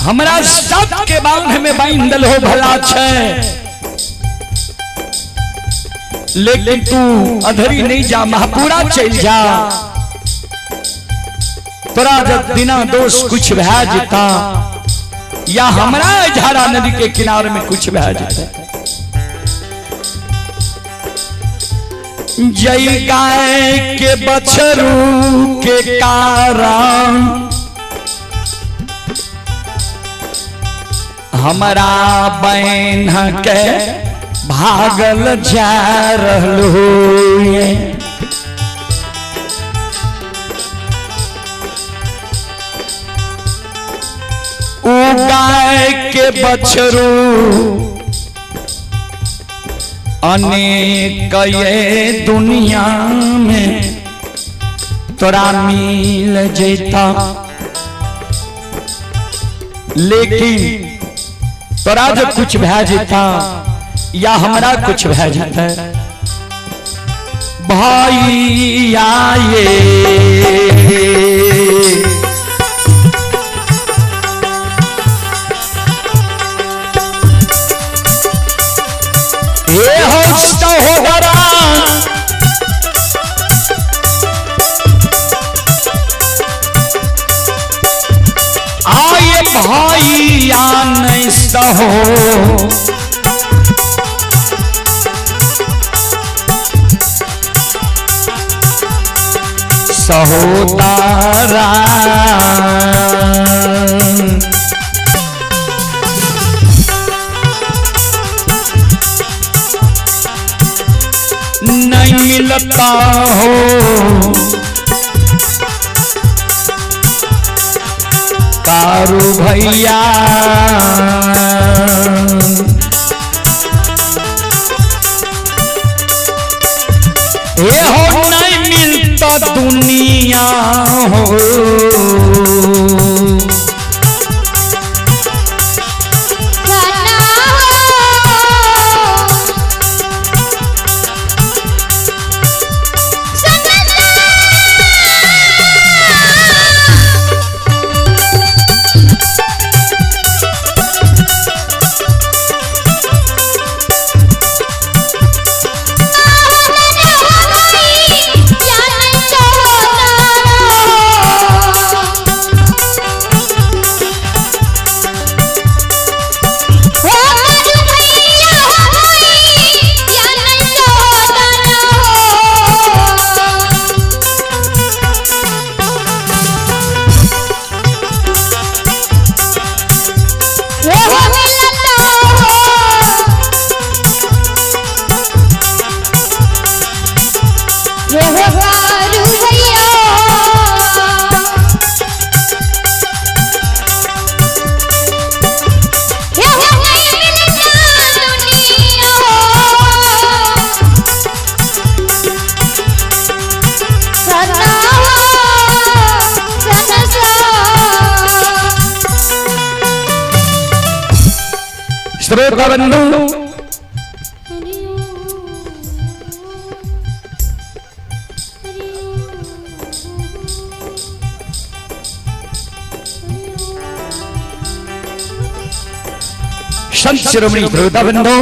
हमरा सब के बांध में बांधल हो भला छे लेकिन तू अधरी नहीं जा महापुरा चल जा तोरा जब बिना दोष कुछ भै जता या हमरा झारा नदी के किनारे में कुछ भै जता जय गाय के बछरू के कारण हमारा बहन के भागल जा रहलो उ गाय के बछरू अनेक ये दुनिया में तोरा मिल जेता लेकिन तोरा जो कुछ भै जेता या हमरा कुछ भै जेता भाई आए ये होता होगा आए भाई या नहीं सहो सहोदरा नहीं मिलता हो कारू भैया ये हो नहीं मिलता दुनिया हो श्रोता बंधु संत शिरोमणि श्रोता बंधु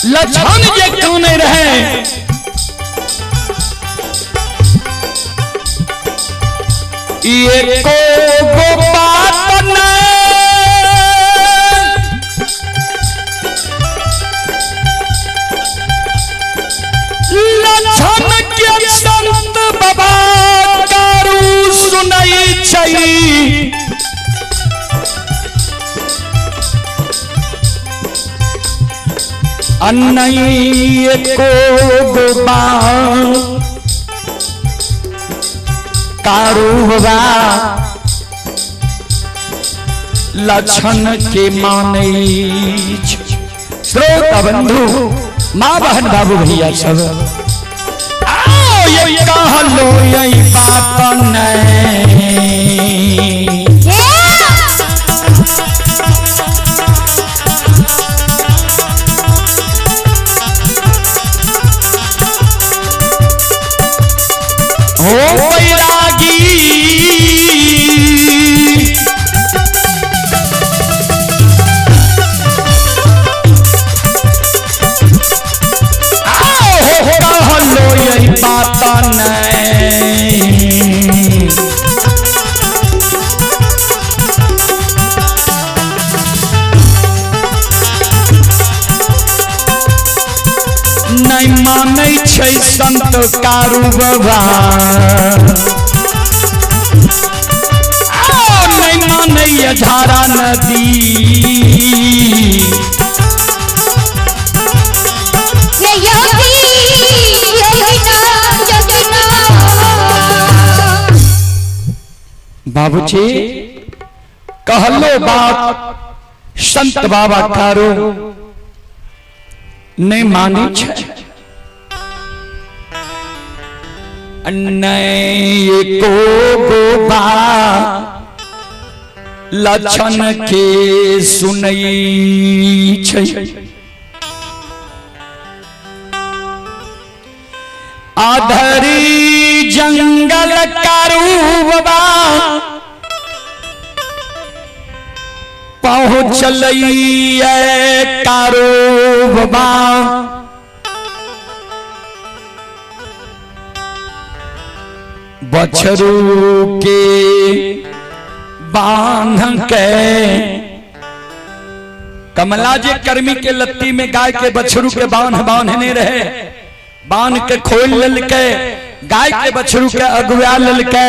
लछन ये क्यों नहीं रहे। ये को बात नहीं लछन के संत बाबा कारू सुनाई चाहिए। अन्नई को गोबा कारूबा लक्षण के माने। श्रोता बंधु माँ बहन बाबू भैया सब आओ ये कह लो यही बात नहीं। हो बैरागी हो यही बात नहीं। नहीं मानै छै संत कारू बाबा नहीं मानै झारा नदी। बाबूजी कहलो बात संत बाबा कारू नहीं मानी छै। नहीं को गोबा लक्षण के सुनई छै। आधरी जंगल कारू बाबा पहुँचलई कारू बाबा बछरू के बांध के कमला जी कर्मी के लत्ती में गाय के बछरू के बांधने रहे। बांध के खोल लल के गाय के बछरू के अगुआ लल के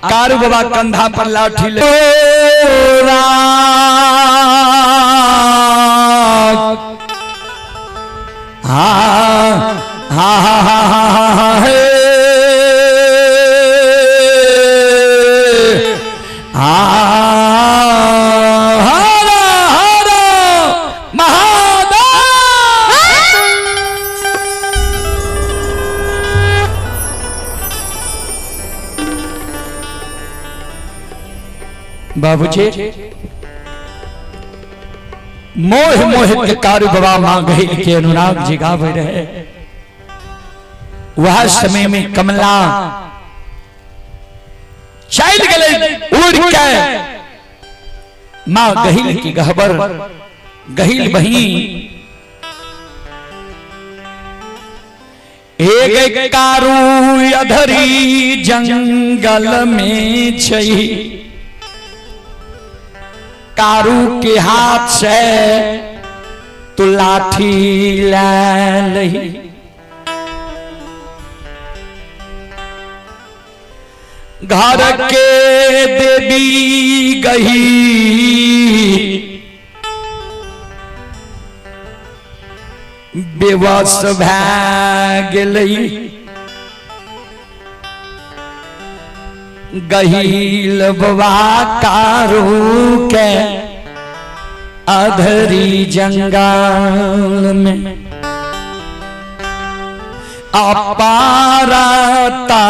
कारू बाबा कंधा पर लाठी ले बाबूजी मोह मोह के कारू बाबा मां गई के अनुराग जी गावे रहे। वह समय में कमला चल गले उड़ के मां गहिल की गहबर गहिल बही एक कारू अधरी जंगल में छई। कारू के हाथ से तू लाठी ले लही। घर के देवी गही बेवश भै गेलई। गहील बवा कारू के अधरी जंगल में अपारता